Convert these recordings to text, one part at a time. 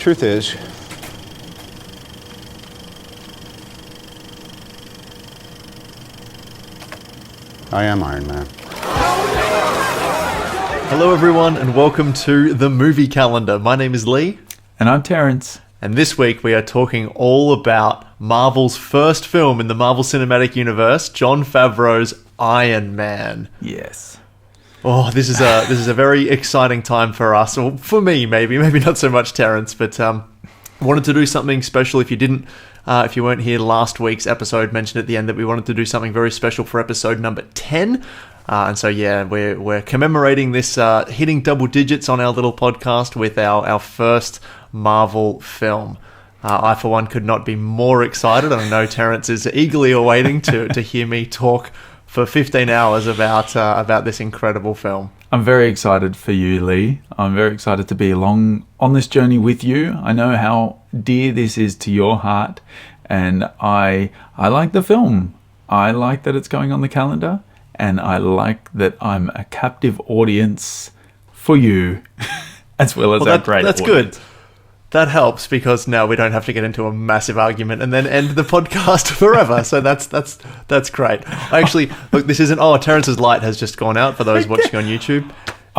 Truth is, I am Iron Man. Hello everyone and welcome to the movie calendar. My name is Lee. And I'm Terrence. And this week we are talking all about Marvel's first film in the Marvel Cinematic Universe, Jon Favreau's Iron Man. Yes. Oh, this is a very exciting time for us, or for me maybe not so much Terrence, but wanted to do something special. If you weren't here last week's episode, mentioned at the end that we wanted to do something very special for episode number 10. And so, yeah, we're commemorating this, hitting double digits on our little podcast with our first Marvel film. I, for one, could not be more excited. I know Terrence is eagerly awaiting to hear me talk for 15 hours about this incredible film. I'm very excited for you, Lee. I'm very excited to be along on this journey with you. I know how dear this is to your heart, and I like the film. I like that it's going on the calendar. And I like that I'm a captive audience for you, as well as our great That's audience. good. That helps because now we don't have to get into a massive argument and then end the podcast forever. So that's great. Actually, look, this isn't... Oh, Terrence's light has just gone out for those watching on YouTube.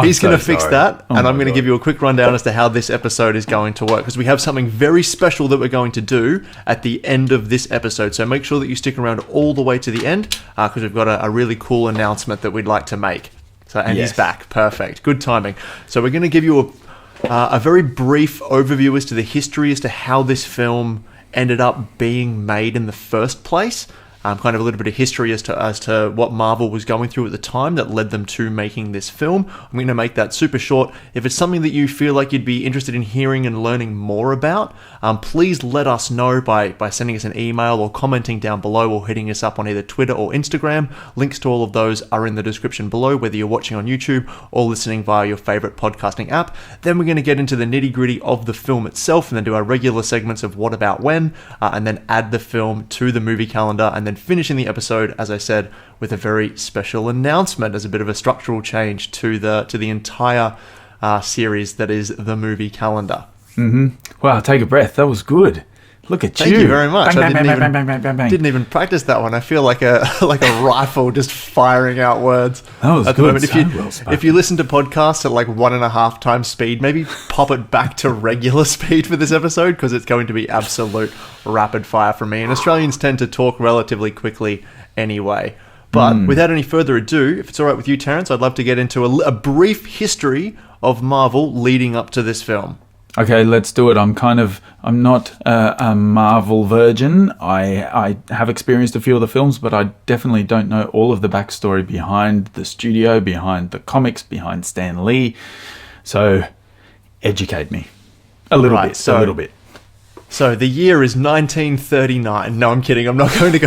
He's going to fix that, and I'm going to give you a quick rundown as to how this episode is going to work, because we have something very special that we're going to do at the end of this episode. So make sure that you stick around all the way to the end, because we've got a really cool announcement that we'd like to make. So, and Yes. He's back. Perfect. Good timing. So we're going to give you a very brief overview as to the history as to how this film ended up being made in the first place. Kind of a little bit of history as to what Marvel was going through at the time that led them to making this film. I'm going to make that super short. If it's something that you feel like you'd be interested in hearing and learning more about, please let us know by sending us an email or commenting down below or hitting us up on either Twitter or Instagram. Links to all of those are in the description below, whether you're watching on YouTube or listening via your favorite podcasting app. Then we're going to get into the nitty-gritty of the film itself and then do our regular segments of what about when, and then add the film to the movie calendar, and then finishing the episode, as I said, with a very special announcement as a bit of a structural change to the entire series that is the movie calendar. Mm-hmm. Wow, take a breath. That was good. Look at Thank you very much. I didn't even practice that one. I feel like a rifle just firing out words. That was at good. The moment. If you listen to podcasts at like 1.5 times speed, maybe pop it back to regular speed for this episode, because it's going to be absolute rapid fire for me. And Australians tend to talk relatively quickly anyway. But without any further ado, if it's all right with you, Terrence, I'd love to get into a brief history of Marvel leading up to this film. Okay, let's do it. I'm not a Marvel virgin. I have experienced a few of the films, but I definitely don't know all of the backstory behind the studio, behind the comics, behind Stan Lee. So, educate me. A little bit. So the year is 1939. No, I'm kidding. I'm not going to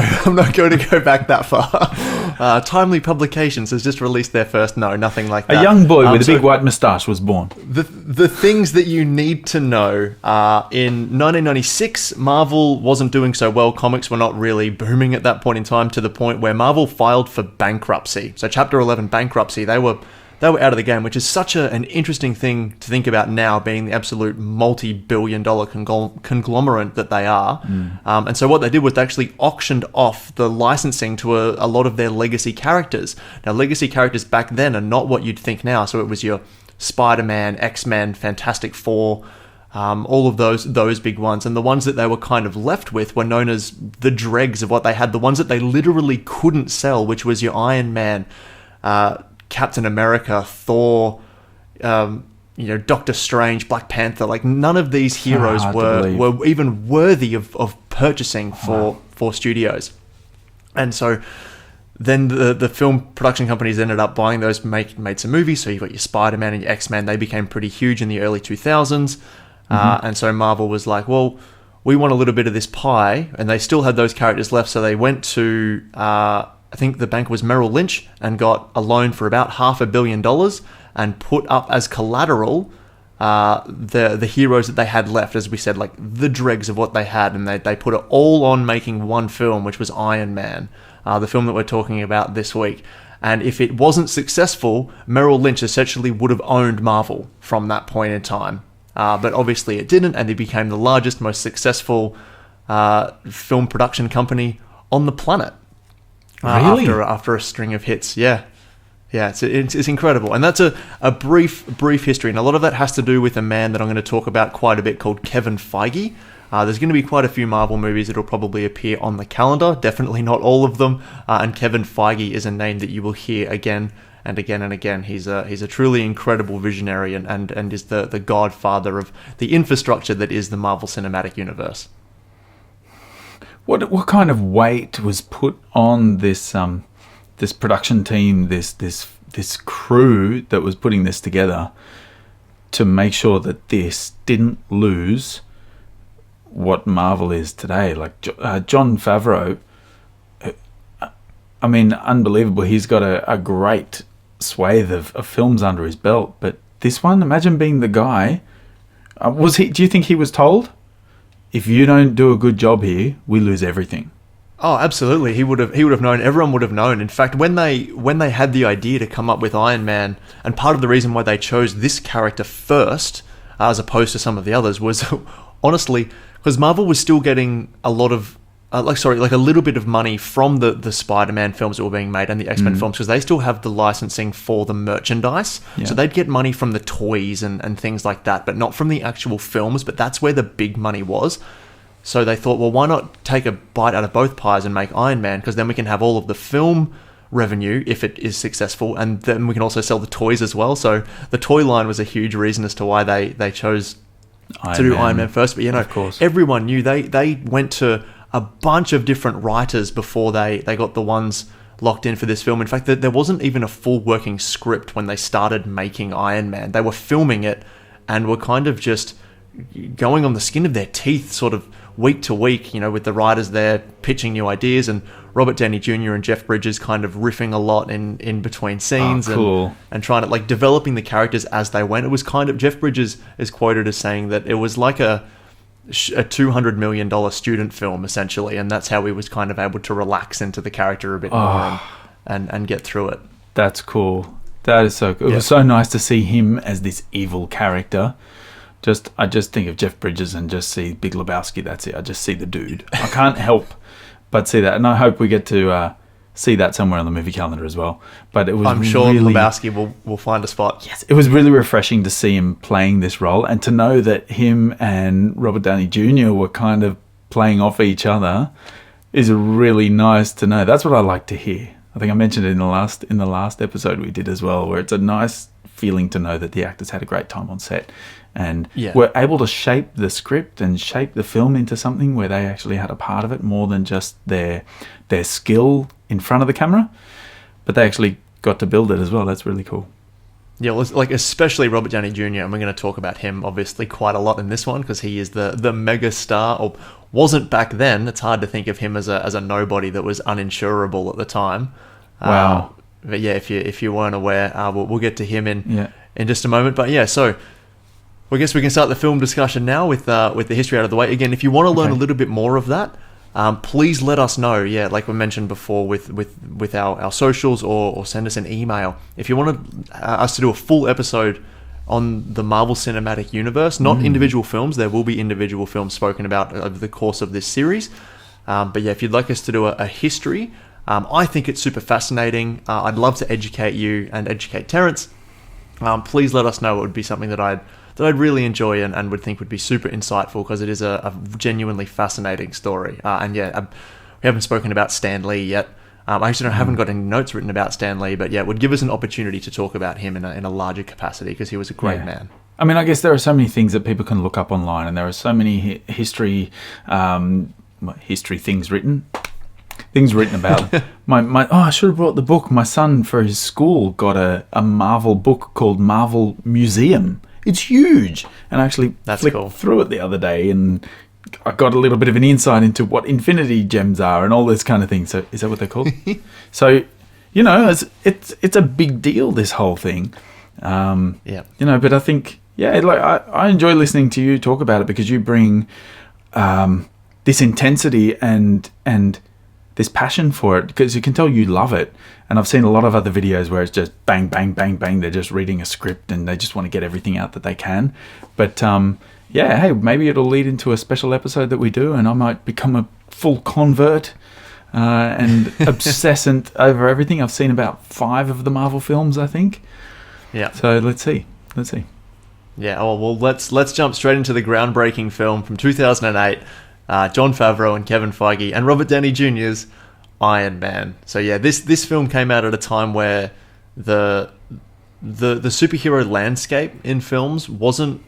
go back that far. Timely Publications has just released their first. No, nothing like that. A young boy with a big white moustache was born. The things that you need to know are in 1996, Marvel wasn't doing so well. Comics were not really booming at that point in time, to the point where Marvel filed for bankruptcy. So Chapter 11 bankruptcy. They were out of the game, which is such an interesting thing to think about now, being the absolute multi-billion-dollar conglomerate that they are. And so what they did was they actually auctioned off the licensing to a lot of their legacy characters. Now, legacy characters back then are not what you'd think now. So it was your Spider-Man, X-Men, Fantastic Four, all of those big ones. And the ones that they were kind of left with were known as the dregs of what they had, the ones that they literally couldn't sell, which was your Iron Man, Captain America, Thor, Doctor Strange, Black Panther. Like, none of these heroes were even worthy of purchasing for studios. And so then the film production companies ended up buying those, made some movies. So you've got your Spider-Man and your X-Men. They became pretty huge in the early 2000s. And so Marvel was like, well, we want a little bit of this pie. And they still had those characters left. So they went to... I think the bank was Merrill Lynch, and got a loan for about $500 million and put up as collateral the heroes that they had left, as we said, like the dregs of what they had, and they put it all on making one film, which was Iron Man, the film that we're talking about this week. And if it wasn't successful, Merrill Lynch essentially would have owned Marvel from that point in time. but obviously it didn't, and they became the largest, most successful film production company on the planet. Really? After a string of hits, yeah, it's incredible, and that's a brief history, and a lot of that has to do with a man that I'm going to talk about quite a bit called Kevin Feige. There's going to be quite a few Marvel movies that will probably appear on the calendar, definitely not all of them, and Kevin Feige is a name that you will hear again and again and again. He's a truly incredible visionary and is the godfather of the infrastructure that is the Marvel Cinematic Universe. What kind of weight was put on this this production team, this crew that was putting this together to make sure that this didn't lose what Marvel is today? Like Jon Favreau, I mean, unbelievable. He's got a great swathe of films under his belt, but this one, imagine being the guy. Do you think he was told, if you don't do a good job here, we lose everything? Oh, absolutely. He would have known. Everyone would have known. In fact, when they had the idea to come up with Iron Man, and part of the reason why they chose this character first, as opposed to some of the others, was honestly because Marvel was still getting a lot of a little bit of money from the Spider-Man films that were being made and the X-Men films, because they still have the licensing for the merchandise. Yeah. So they'd get money from the toys and things like that, but not from the actual films. But that's where the big money was. So they thought, well, why not take a bite out of both pies and make Iron Man? Because then we can have all of the film revenue if it is successful, and then we can also sell the toys as well. So the toy line was a huge reason as to why they chose to do Iron Man first. But of course, everyone knew they went to a bunch of different writers before they got the ones locked in for this film. In fact, there wasn't even a full working script when they started making Iron Man. They were filming it and were kind of just going on the skin of their teeth sort of week to week, with the writers there pitching new ideas, and Robert Downey Jr. and Jeff Bridges kind of riffing a lot in between scenes. Cool. and trying to developing the characters as they went. It was kind of, Jeff Bridges is quoted as saying that it was like a $200 million student film, essentially, and that's how he was kind of able to relax into the character a bit more and get through it. That's cool. That is so cool. It was so nice to see him as this evil character. I just think of Jeff Bridges and just see Big Lebowski. That's it. I just see the dude. I can't help but see that, and I hope we get to see that somewhere on the movie calendar as well. But it was I'm sure really, Lebowski will find a spot. Yes, it was really refreshing to see him playing this role, and to know that him and Robert Downey Jr. were kind of playing off each other is really nice to know. That's what I like to hear. I think I mentioned it in the last episode we did as well, where it's a nice feeling to know that the actors had a great time on set and were able to shape the script and shape the film into something where they actually had a part of it, more than just their skill in front of the camera, but they actually got to build it as well. That's really cool. Yeah, well, especially Robert Downey Jr., and we're going to talk about him obviously quite a lot in this one, because he is the mega star, or wasn't back then. It's hard to think of him as a nobody that was uninsurable at the time. Wow. But yeah, if you weren't aware, we'll get to him in just a moment. But yeah, so I guess we can start the film discussion now with the history out of the way. Again, if you want to learn a little bit more of that, please let us know. Yeah, like we mentioned before with our socials, or send us an email. If you want us to do a full episode on the Marvel Cinematic Universe, not individual films, there will be individual films spoken about over the course of this series. But yeah, if you'd like us to do a history, I think it's super fascinating. I'd love to educate you and educate Terrence. Please let us know. It would be something that I'd really enjoy and would think would be super insightful, because it is a genuinely fascinating story. We haven't spoken about Stan Lee yet. I actually haven't got any notes written about Stan Lee, but yeah, it would give us an opportunity to talk about him in a larger capacity, because he was a great man. I mean, I guess there are so many things that people can look up online, and there are so many history things written about. I should have brought the book. My son, for his school, got a Marvel book called Marvel Museum. It's huge, and I actually flicked through it the other day, and I got a little bit of an insight into what Infinity Gems are and all this kind of thing. So is that what they're called? So, it's a big deal, this whole thing. But I think I enjoy listening to you talk about it, because you bring this intensity and passion for it, because you can tell you love it. And I've seen a lot of other videos where it's just bang, bang, bang, bang. They're just reading a script and they just want to get everything out that they can. But yeah, hey, maybe it'll lead into a special episode that we do, and I might become a full convert and obsessant over everything. I've seen about 5 of the Marvel films, I think. Yeah. So let's see. Yeah. Oh well, let's jump straight into the groundbreaking film from 2008. Jon Favreau and Kevin Feige and Robert Downey Jr.'s Iron Man. So yeah, this film came out at a time where the superhero landscape in films wasn't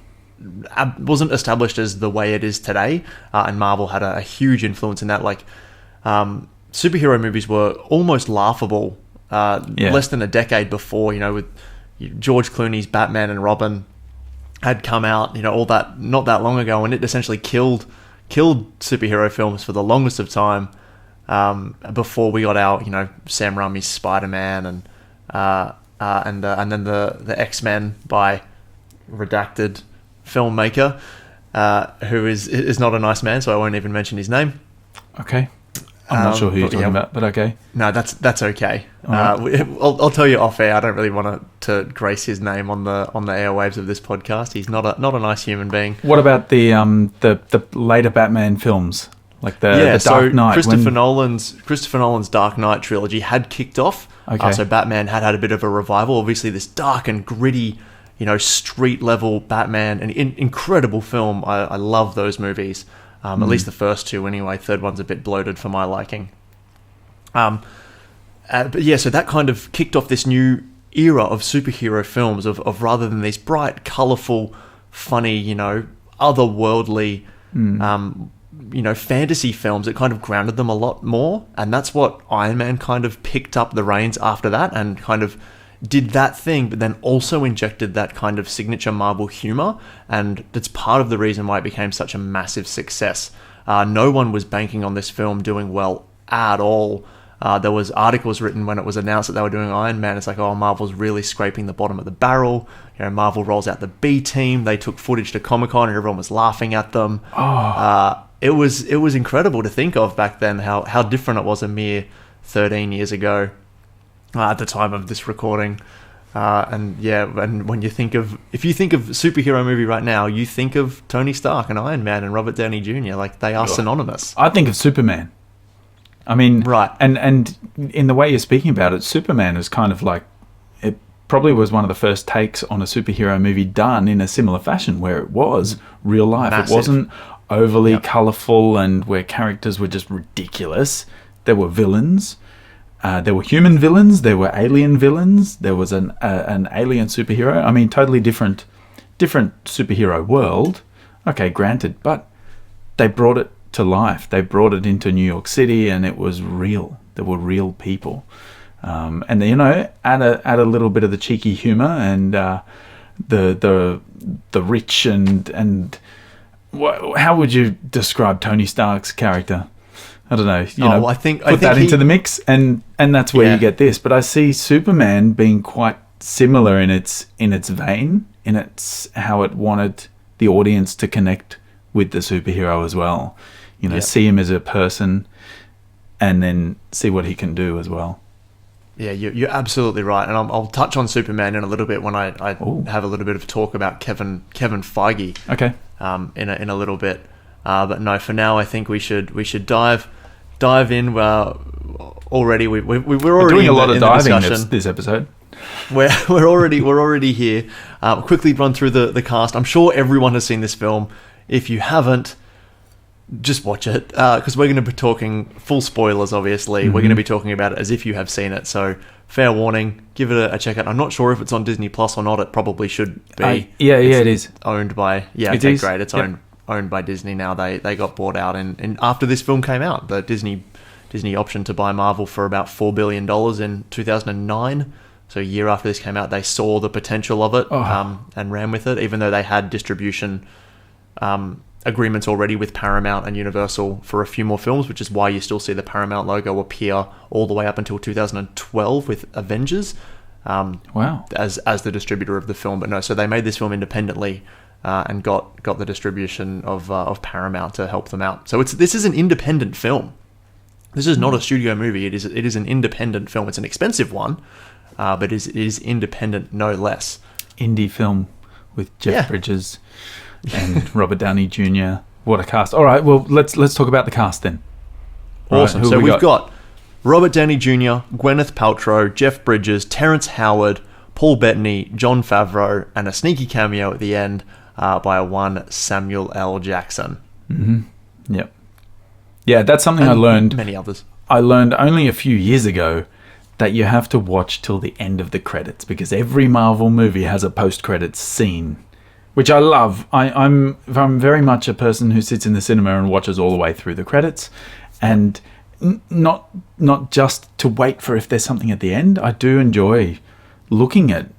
established as the way it is today, and Marvel had a huge influence in that. Like, superhero movies were almost laughable less than a decade before. With George Clooney's Batman and Robin had come out, all that not that long ago, and it essentially killed superhero films for the longest of time, before we got our Sam Raimi's Spider-Man and then the X-Men by redacted filmmaker, who is not a nice man, so I won't even mention his name. Okay. I'm not sure who you're talking about, but okay. No, that's okay. Right. I'll tell you off air. I don't really want to grace his name on the airwaves of this podcast. He's not a nice human being. What about the later Batman films, like the Dark Knight? Christopher Nolan's Dark Knight trilogy had kicked off. Okay. So Batman had a bit of a revival. Obviously, this dark and gritty, street level Batman, an incredible film. I love those movies. At least the first 2 anyway. Third one's a bit bloated for my liking. But yeah, so that kind of kicked off this new era of superhero films of rather than these bright, colourful, funny, otherworldly, fantasy films, it kind of grounded them a lot more. And that's what Iron Man kind of picked up the reins after that and kind of did that thing, but then also injected that kind of signature Marvel humor, and that's part of the reason why it became such a massive success. No one was banking on this film doing well at all. There was articles written when it was announced that they were doing Iron Man. It's like, oh, Marvel's really scraping the bottom of the barrel. Marvel rolls out the B team. They took footage to Comic-Con and everyone was laughing at them. It was incredible to think of back then how different it was a mere 13 years ago. At the time of this recording, and when if you think of superhero movie right now, you think of Tony Stark and Iron Man and Robert Downey Jr. Like, they are synonymous. I think of Superman. I mean, right, and in the way you're speaking about it, Superman is kind of like, it probably was one of the first takes on a superhero movie done in a similar fashion, where it was real life. Massive. It wasn't overly colourful and where characters were just ridiculous. There were villains. There were human villains. There were alien villains. There was an alien superhero. I mean, totally different superhero world. Okay, granted, but they brought it to life. They brought it into New York City, and it was real. There were real people, and add a little bit of the cheeky humor and the rich and how would you describe Tony Stark's character? I don't know. I think into the mix, and that's where you get this. But I see Superman being quite similar in its vein, in its how it wanted the audience to connect with the superhero as well. See him as a person, and then see what he can do as well. Yeah, you're absolutely right, and I'll touch on Superman in a little bit when I have a little bit of talk about Kevin Feige. Okay. In a little bit. But no, for now, I think we should dive in. Already, we're already doing a lot of diving this episode. We're already here. Quickly run through the cast. I'm sure everyone has seen this film. If you haven't, just watch it, because we're going to be talking full spoilers. Obviously, we're going to be talking about it as if you have seen it. So, fair warning. Give it a check out. I'm not sure if it's on Disney Plus or not. It probably should be. It is owned by. Yeah, okay, great. It's owned by Disney now. They got bought out, and after this film came out, the Disney optioned to buy Marvel for about $4 billion in 2009. So a year after this came out, they saw the potential of it and ran with it, even though they had distribution agreements already with Paramount and Universal for a few more films, which is why you still see the Paramount logo appear all the way up until 2012 with Avengers. As the distributor of the film. But no, so they made this film independently and got the distribution of Paramount to help them out. So this is an independent film. This is not a studio movie. It is an independent film. It's an expensive one, but it is independent no less. Indie film with Jeff Bridges and Robert Downey Jr. What a cast! All right, well let's talk about the cast then. Awesome. Right, so we've got Robert Downey Jr., Gwyneth Paltrow, Jeff Bridges, Terrence Howard, Paul Bettany, Jon Favreau, and a sneaky cameo at the end by one Samuel L. Jackson. Mm-hmm. Yep. Yeah, that's something And I learned. many others. I learned only a few years ago that you have to watch till the end of the credits because every Marvel movie has a post-credits scene, which I love. I'm very much a person who sits in the cinema and watches all the way through the credits, and not just to wait for if there's something at the end. I do enjoy looking at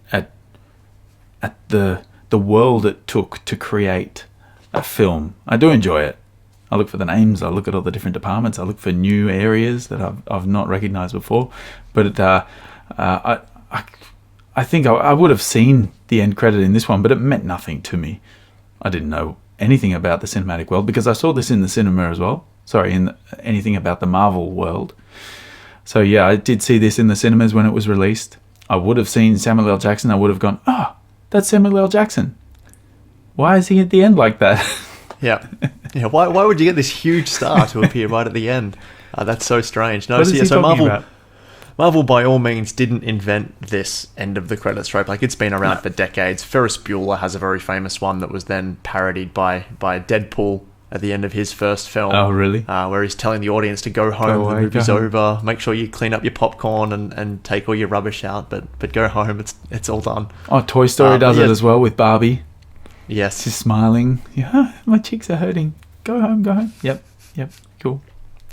the world it took to create a film. I do enjoy it. I look for the names. I look at all the different departments. I look for new areas that I've not recognized before. But I think I would have seen the end credit in this one, but it meant nothing to me. I didn't know anything about the cinematic world because I saw this in the cinema as well. Sorry, anything about the Marvel world. So yeah, I did see this in the cinemas when it was released. I would have seen Samuel L. Jackson. I would have gone, that's Samuel L. Jackson. Why is he at the end like that? Yeah. Why would you get this huge star to appear right at the end? That's so strange. No, What is he talking about? Marvel, by all means, didn't invent this end of the credits trope. Like, it's been around for decades. Ferris Bueller has a very famous one that was then parodied by Deadpool at the end of his first film. Oh, really? Where he's telling the audience to go home, the movie's over, make sure you clean up your popcorn and take all your rubbish out, but go home, it's all done. Oh, Toy Story does it as well with Barbie. Yes. She's smiling. Yeah, my cheeks are hurting. Go home. Yep, cool.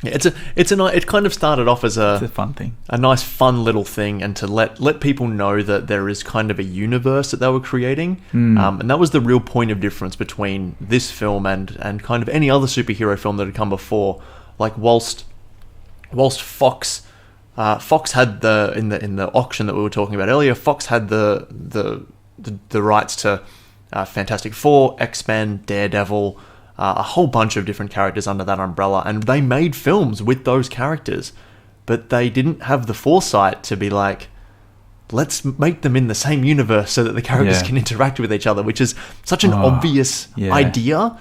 Yeah, it kind of started off as It's a fun thing. a nice, fun little thing, and to let people know that there is kind of a universe that they were creating, and that was the real point of difference between this film and kind of any other superhero film that had come before. Like whilst Fox had in the auction that we were talking about earlier, Fox had the rights to Fantastic Four, X-Men, Daredevil. A whole bunch of different characters under that umbrella, and they made films with those characters, but they didn't have the foresight to be like, let's make them in the same universe so that the characters can interact with each other, which is such an obvious idea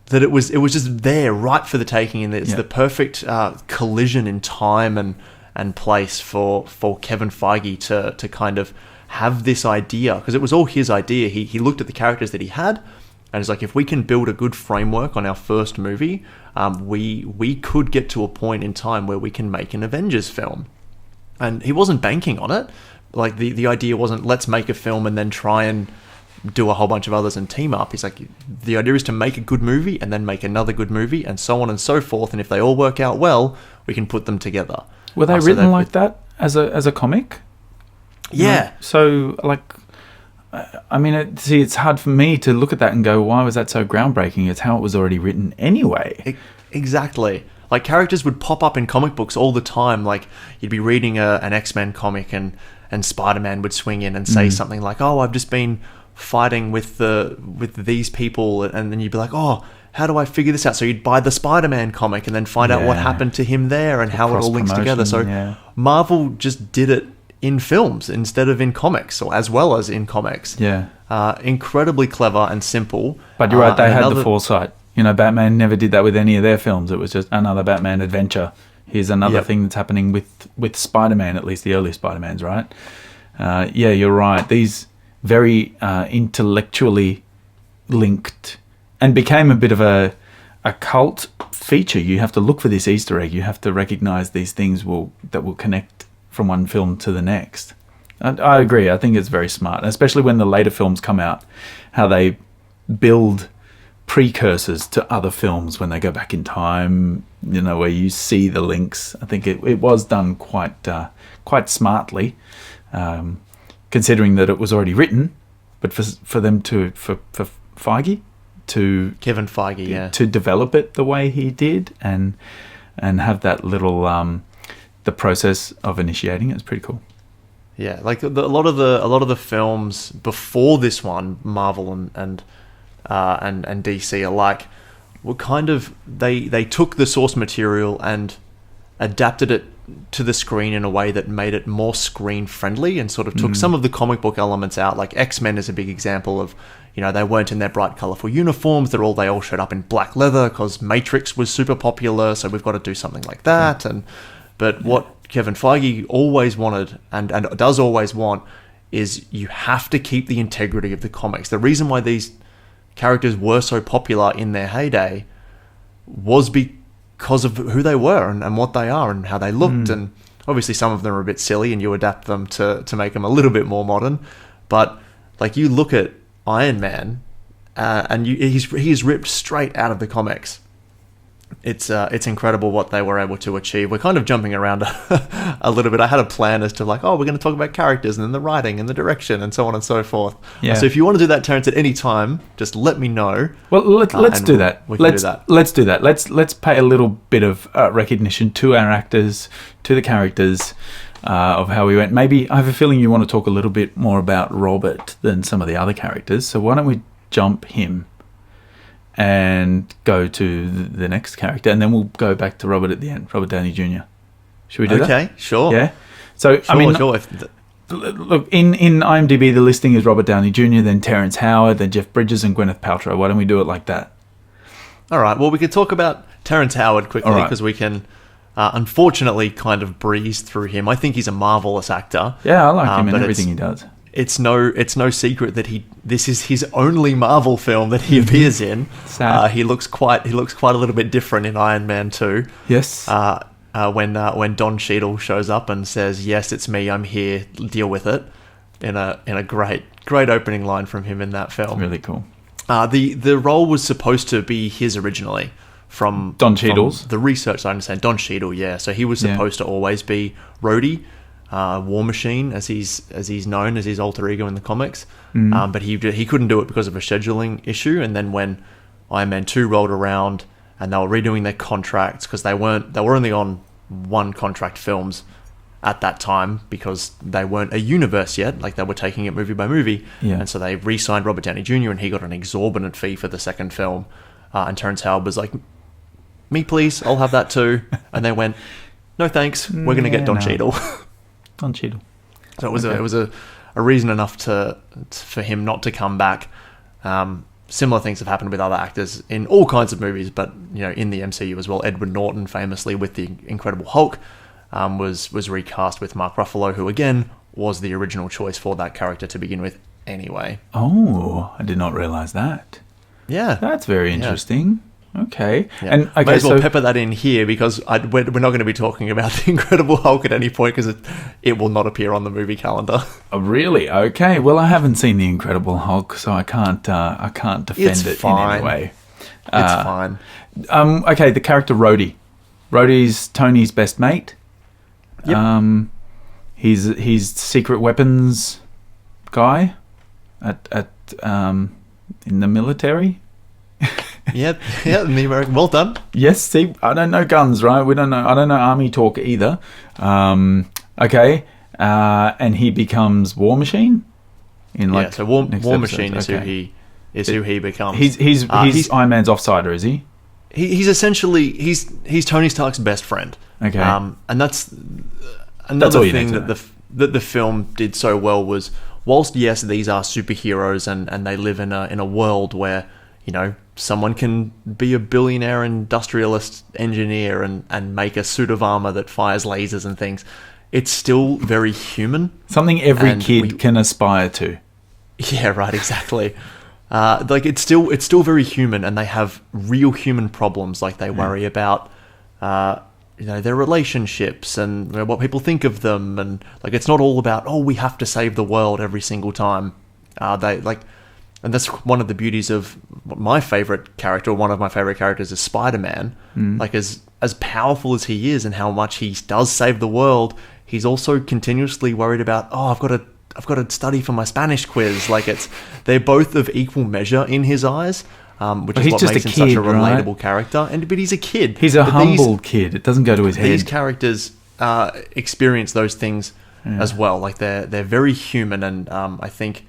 that it was just there right for the taking, and it's the perfect collision in time and place for Kevin Feige to kind of have this idea, because it was all his idea. He looked at the characters that he had, and it's like, if we can build a good framework on our first movie, we could get to a point in time where we can make an Avengers film. And he wasn't banking on it. Like, the idea wasn't, let's make a film and then try and do a whole bunch of others and team up. He's like, the idea is to make a good movie and then make another good movie, and so on and so forth. And if they all work out well, we can put them together. Were they written like that as a comic? Yeah. So, like, I mean, it's hard for me to look at that and go, why was that so groundbreaking? It's how it was already written anyway. Exactly. Like, characters would pop up in comic books all the time. Like, you'd be reading an X-Men comic and Spider-Man would swing in and say something like, oh, I've just been fighting with these people. And then you'd be like, oh, how do I figure this out? So you'd buy the Spider-Man comic and then find out what happened to him there and how it all links together. So Marvel just did it in films instead of in comics, or as well as in comics. Yeah. Incredibly clever and simple. But you're right, they had the foresight. You know, Batman never did that with any of their films. It was just another Batman adventure. Here's another thing that's happening with Spider-Man, at least the early Spider-Mans, right? Yeah, you're right. These very intellectually linked and became a bit of a cult feature. You have to look for this Easter egg. You have to recognize these things that will connect from one film to the next. I agree. I think it's very smart, especially when the later films come out, how they build precursors to other films when they go back in time, you know, where you see the links. I think it was done quite smartly, considering that it was already written, but for Feige to Kevin Feige, to develop it the way he did and have that little the process of initiating it is pretty cool. Yeah, like a lot of the films before this one, Marvel and DC alike, were kind of they took the source material and adapted it to the screen in a way that made it more screen friendly and sort of took some of the comic book elements out. Like X-Men is a big example of, they weren't in their bright, colorful uniforms. They all showed up in black leather because Matrix was super popular. So we've got to do something like that. But what Kevin Feige always wanted and does always want is you have to keep the integrity of the comics. The reason why these characters were so popular in their heyday was because of who they were and what they are and how they looked. And obviously some of them are a bit silly and you adapt them to make them a little bit more modern. But like you look at Iron Man and he's ripped straight out of the comics. It's incredible what they were able to achieve. We're kind of jumping around a little bit. I had a plan as to we're going to talk about characters and then the writing and the direction and so on and so forth. Yeah. So if you want to do that, Terrence, at any time, just let me know. Well, let's do that. Let's do that. Let's pay a little bit of recognition to our actors, to the characters of how we went. Maybe I have a feeling you want to talk a little bit more about Robert than some of the other characters. So why don't we jump him and go to the next character, and then we'll go back to Robert at the end, Robert Downey Jr. Should we do that? Okay, sure. Yeah. So, sure. Look, in IMDb, the listing is Robert Downey Jr., then Terrence Howard, then Jeff Bridges, and Gwyneth Paltrow. Why don't we do it like that? All right. Well, we could talk about Terrence Howard quickly because we can, unfortunately, kind of breeze through him. I think he's a marvelous actor. Yeah, I like him and everything he does. It's no secret that this is his only Marvel film that he appears in. Sad. He looks quite a little bit different in Iron Man 2. Yes. When Don Cheadle shows up and says, "Yes, it's me. I'm here. Deal with it." In a great opening line from him in that film. Really cool. The role was supposed to be his originally from Don Cheadle's. From the research I understand, Don Cheadle. Yeah. So he was supposed to always be Rhodey. War Machine, as he's known as his alter ego in the comics, but he couldn't do it because of a scheduling issue. And then when Iron Man 2 rolled around and they were redoing their contracts because they were only on one contract films at that time because they weren't a universe yet, like they were taking it movie by movie, and so they re-signed Robert Downey Jr. and he got an exorbitant fee for the second film, and Terrence Howard was like, "Me please, I'll have that too," and they went, "No thanks, we're going to get Don Cheadle." Don Cheadle. So it was a reason enough for him not to come back. Similar things have happened with other actors in all kinds of movies, but in the MCU as well. Edward Norton, famously with the Incredible Hulk, was recast with Mark Ruffalo, who again was the original choice for that character to begin with. Anyway. Oh, I did not realize that. Yeah, that's very interesting. Okay. Yeah. And okay, may as well pepper that in here because we're not going to be talking about the Incredible Hulk at any point because it will not appear on the movie calendar. Oh, really? Okay. Well, I haven't seen the Incredible Hulk, so I can't defend it in any way. It's fine. Okay, the character Rhodey. Rhodey's Tony's best mate. Yep. He's secret weapons guy at in the military. yeah, in the American. Well done. Yes, see, I don't know guns, right? I don't know army talk either. Okay, and he becomes War Machine. So War Machine is who he becomes. He's Iron Man's offsider, is he? He's essentially he's Tony Stark's best friend. Okay, and that's another thing that the film did so well was whilst yes these are superheroes and they live in a world where someone can be a billionaire industrialist engineer and make a suit of armor that fires lasers and things. It's still very human. Something every kid can aspire to. Yeah, right, exactly. It's still very human, and they have real human problems. Like they worry about, their relationships and what people think of them, and it's not all about we have to save the world every single time. And that's one of the beauties of my favorite character, or one of my favorite characters, is Spider-Man. As powerful as he is and how much he does save the world, he's also continuously worried about, I've got to study for my Spanish quiz. They're both of equal measure in his eyes, which is what makes him such a relatable character. But he's a kid. He's a humble kid. It doesn't go to his head. These characters experience those things as well. They're very human, and I think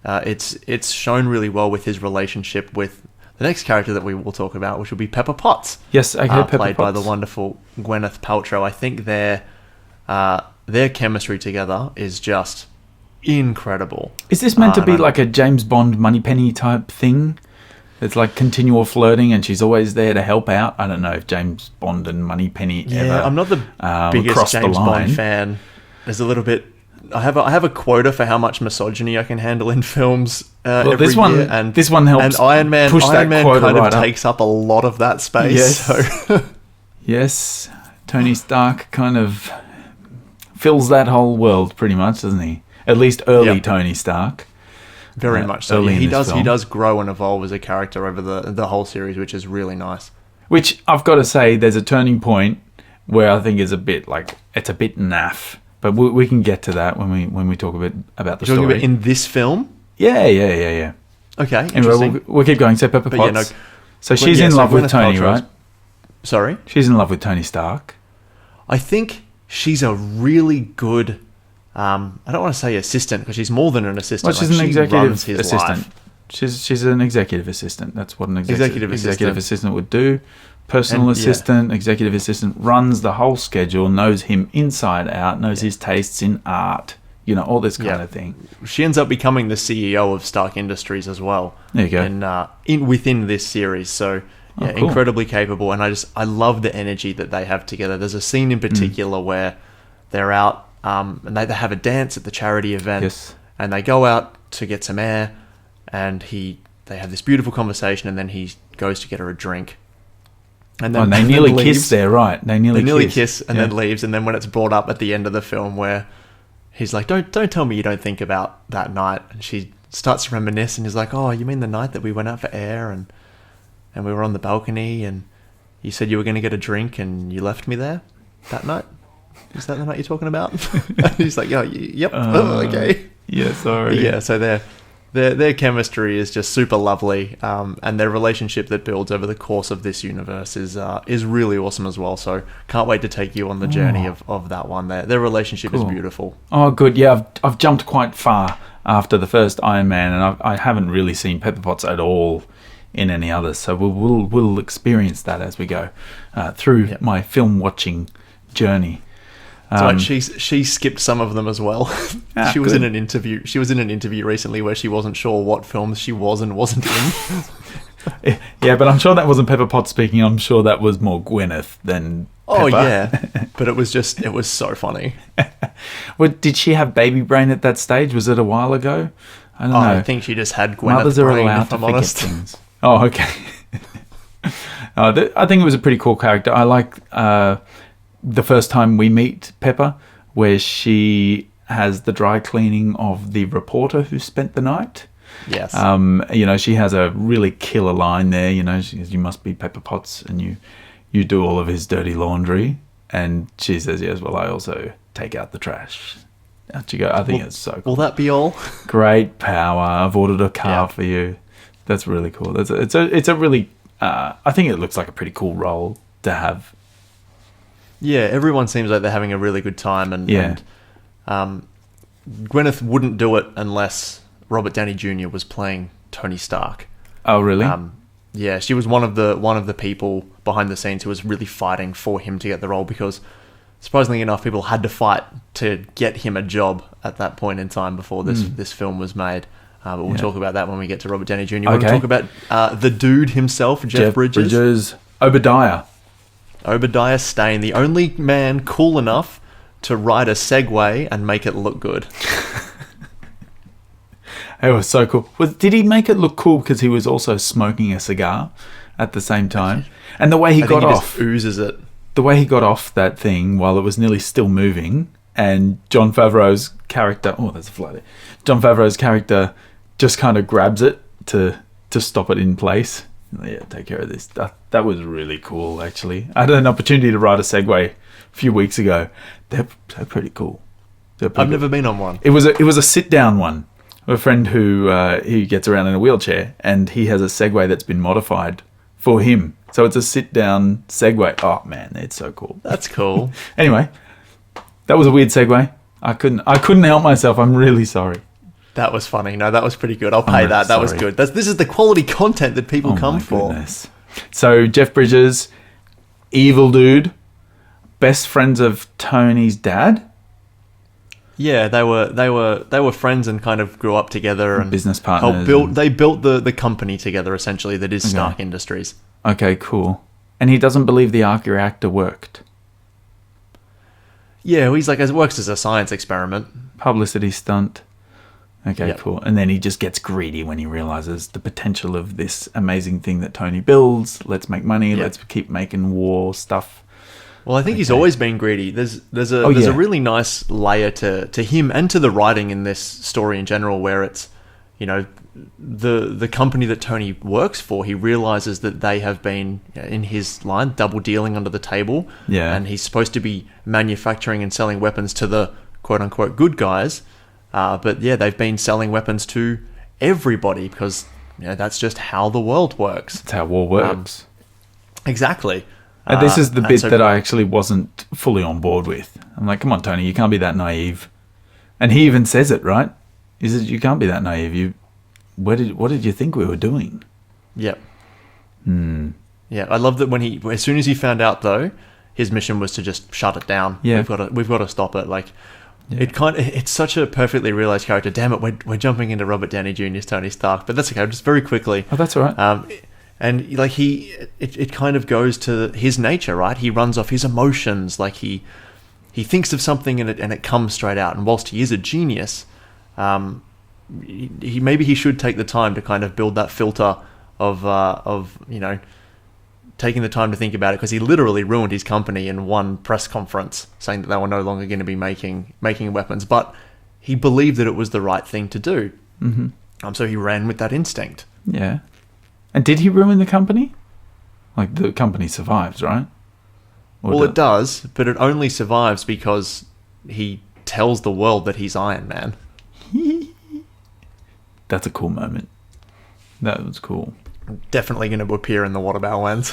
it's shown really well with his relationship with the next character that we will talk about, which will be Pepper Potts. Yes, okay, Pepper played by Potts. the wonderful Gwyneth Paltrow. I think their chemistry together is just incredible. Is this meant to be like a James Bond Moneypenny type thing? It's like continual flirting, and she's always there to help out. I don't know if James Bond and Moneypenny ever. I'm not the biggest James Bond fan. There's a little bit. I have a quota for how much misogyny I can handle in films every this one, year, and this one helps. And Iron Man push that quota kind of right up. takes up a lot of that space. Yes. So. Yes, Tony Stark kind of fills that whole world pretty much, doesn't he? At least early Tony Stark. Very much so. early in He this does. film. He does grow and evolve as a character over the whole series, which is really nice. Which I've got to say, there's a turning point where I think is a bit like it's a bit naff. But we can get to that when we talk a bit about the You're talking story. about in this film? Yeah. Okay, Anyway, interesting. we'll keep going. So Pepper But yeah, Potts. no, so she's in love with Tony, Gwyneth Paltrow's- right? Sorry? She's in love with Tony Stark. I think she's a really good... I don't want to say assistant, because she's more than an assistant. Well, she's Like, an she executive runs his assistant. life. She's an executive assistant. That's what an executive Executive assistant would do. Personal assistant, executive assistant, runs the whole schedule, knows him inside out, knows his tastes in art, all this kind of thing. She ends up becoming the CEO of Stark Industries as well. There you go. And within this series, so yeah, cool. incredibly capable. And I love the energy that they have together. There's a scene in particular where they're out and they have a dance at the charity event. Yes. And they go out to get some air, and they have this beautiful conversation, and then he goes to get her a drink. And And they nearly kiss there, right? They nearly kiss and then leaves. And then when it's brought up at the end of the film where he's like, don't tell me you don't think about that night. And she starts to reminisce, and he's like, oh, you mean the night that we went out for air and we were on the balcony and you said you were going to get a drink and you left me there that night? Is that the night you're talking about? And he's like, oh, yep. Okay. Yeah, sorry. Yeah, so their chemistry is just super lovely, and their relationship that builds over the course of this universe is really awesome as well. So can't wait to take you on the journey of that one. Their relationship is beautiful. Oh, good. Yeah, I've jumped quite far after the first Iron Man, and I haven't really seen Pepper Potts at all in any others. So we'll experience that as we go through my film watching journey. So she skipped some of them as well. She was in an interview. She was in an interview recently where she wasn't sure what films she was and wasn't in. Yeah, but I'm sure that wasn't Pepper Potts speaking. I'm sure that was more Gwyneth than Pepper. Oh yeah, but it was so funny. Well, did she have baby brain at that stage? Was it a while ago? I don't know. I think she just had Gwyneth Mothers are brain, allowed if to I'm forget honest. things. Oh, okay. I think it was a pretty cool character. I like the first time we meet Pepper, where she has the dry cleaning of the reporter who spent the night. Yes. She has a really killer line there. She says, "You must be Pepper Potts, and you do all of his dirty laundry." And she says, "Yes, well, I also take out the trash." Out you go. I think it's so cool. Will that be all? Great power. I've ordered a car for you. That's really cool. It's a really. I think it looks like a pretty cool role to have. Yeah, everyone seems like they're having a really good time, and Gwyneth wouldn't do it unless Robert Downey Jr. was playing Tony Stark. Oh, really? Yeah, she was one of the people behind the scenes who was really fighting for him to get the role, because surprisingly enough, people had to fight to get him a job at that point in time before this film was made. But we'll talk about that when we get to Robert Downey Jr. We'll talk about the dude himself, Jeff Bridges. Obadiah Stane, the only man cool enough to ride a Segway and make it look good. It was so cool. Did he make it look cool because he was also smoking a cigar at the same time? And the way he got off, just oozes it. The way he got off that thing while it was nearly still moving, and Jon Favreau's character, there's a fly there. Jon Favreau's character just kind of grabs it to stop it in place. Yeah, take care of this. That was really cool, actually. I had an opportunity to ride a Segway a few weeks ago. They're pretty cool. I've never been on one. It was a sit down one. A friend who he gets around in a wheelchair, and he has a Segway that's been modified for him. So it's a sit down Segway. Oh man, it's so cool. That's cool. Anyway, that was a weird segue. I couldn't help myself. I'm really sorry. That was funny. No, that was pretty good. I'll pay really that. That was sorry. good. This is the quality content that people come my for. goodness. So Jeff Bridges, evil dude, best friends of Tony's dad. Yeah, they were friends and kind of grew up together and Business partners. They built the company together essentially. That is Stark Industries. Okay, cool. And he doesn't believe the arc reactor worked. Yeah, well, he's like, it works as a science experiment. Publicity stunt. Okay, Yep. cool. And then he just gets greedy when he realizes the potential of this amazing thing that Tony builds. Let's make money. Yep. Let's keep making war stuff. Well, I think he's always been greedy. There's a yeah. really nice layer to him and to the writing in this story in general, where it's, you know, the company that Tony works for. He realizes that they have been, in his line, double dealing under the table. Yeah. And he's supposed to be manufacturing and selling weapons to the quote unquote good guys. But yeah, they've been selling weapons to everybody because, you know, that's just how the world works. That's how war works. Exactly. And this is the bit so- that I actually wasn't fully on board with. I'm like, come on, Tony, you can't be that naive. And he even says it, right? He says, you can't be that naive. What did you think we were doing? Yep. Yeah, I love that as soon as he found out though, his mission was to just shut it down. Yeah. we've got to stop it. Like, it's such a perfectly realized character. Damn it, we're jumping into Robert Downey Jr.'s Tony Stark, but that's okay. Just very quickly. Oh, that's all right. And like it kind of goes to his nature, right? He runs off his emotions. Like he thinks of something and it comes straight out. And whilst he is a genius, he should take the time to kind of build that filter of you know, taking the time to think about it, because he literally ruined his company in one press conference, saying that they were no longer going to be making weapons, but he believed that it was the right thing to do. Mm-hmm. So he ran with that instinct. Yeah. And did he ruin the company? Like, the company survives, right? Or It does, but it only survives because he tells the world that he's Iron Man. That's a cool moment. That was cool. Definitely going to appear in the What About Whens.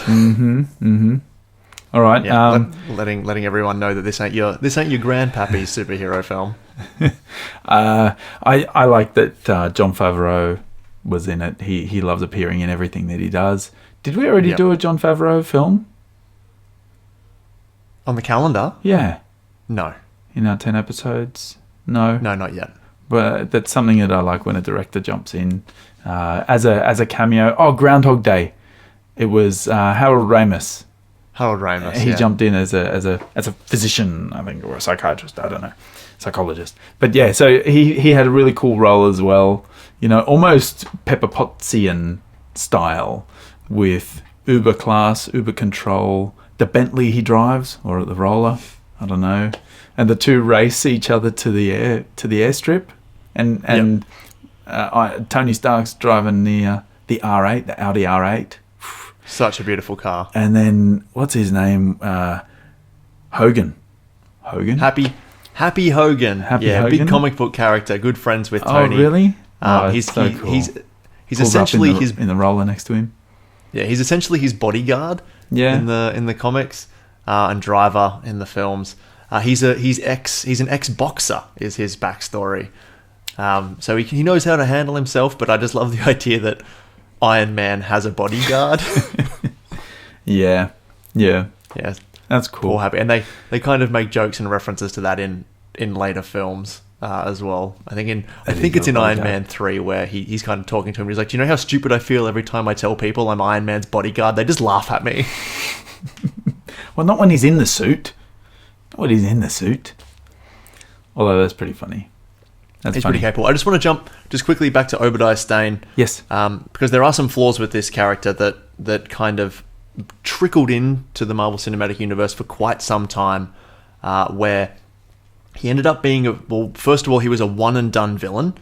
All right. Yeah, letting everyone know that this ain't your grandpappy's superhero film. I like that Jon Favreau was in it. He loves appearing in everything that he does. Did we already do a Jon Favreau film? On the calendar? Yeah. No. In our 10 episodes? No. No, not yet. But that's something that I like when a director jumps in as a cameo. Oh, Groundhog Day. It was Harold Ramis. Harold Ramis. He jumped in as a physician, I think, or a psychiatrist. I don't know, psychologist. But yeah, so he had a really cool role as well. You know, almost Pepper Pottsian style with Uber class, Uber control, the Bentley he drives or the roller. I don't know. And the two race each other to the airstrip, and Tony Stark's driving the R8, the Audi R8. Such a beautiful car. And then what's his name? Hogan. Happy Hogan. Hogan? Big comic book character. Good friends with Tony. Oh, really? He's so cool. He's Pulled essentially up in the roller next to him. Yeah, he's essentially his bodyguard. Yeah. In the comics, and driver in the films. He's an ex-boxer is his backstory. So he knows how to handle himself, but I just love the idea that Iron Man has a bodyguard. Yeah. Yeah, That's cool. all happy, and they kind of make jokes and references to that in later films as well. I think it's in Iron Man 3 where he's kind of talking to him. He's like, "Do you know how stupid I feel every time I tell people I'm Iron Man's bodyguard? They just laugh at me." Well, not when he's in the suit. Not when he's in the suit. Although that's pretty funny. He's pretty capable. I just want to jump just quickly back to Obadiah Stane. Yes. Because there are some flaws with this character that kind of trickled into the Marvel Cinematic Universe for quite some time, where he ended up being first of all, he was a one and done villain,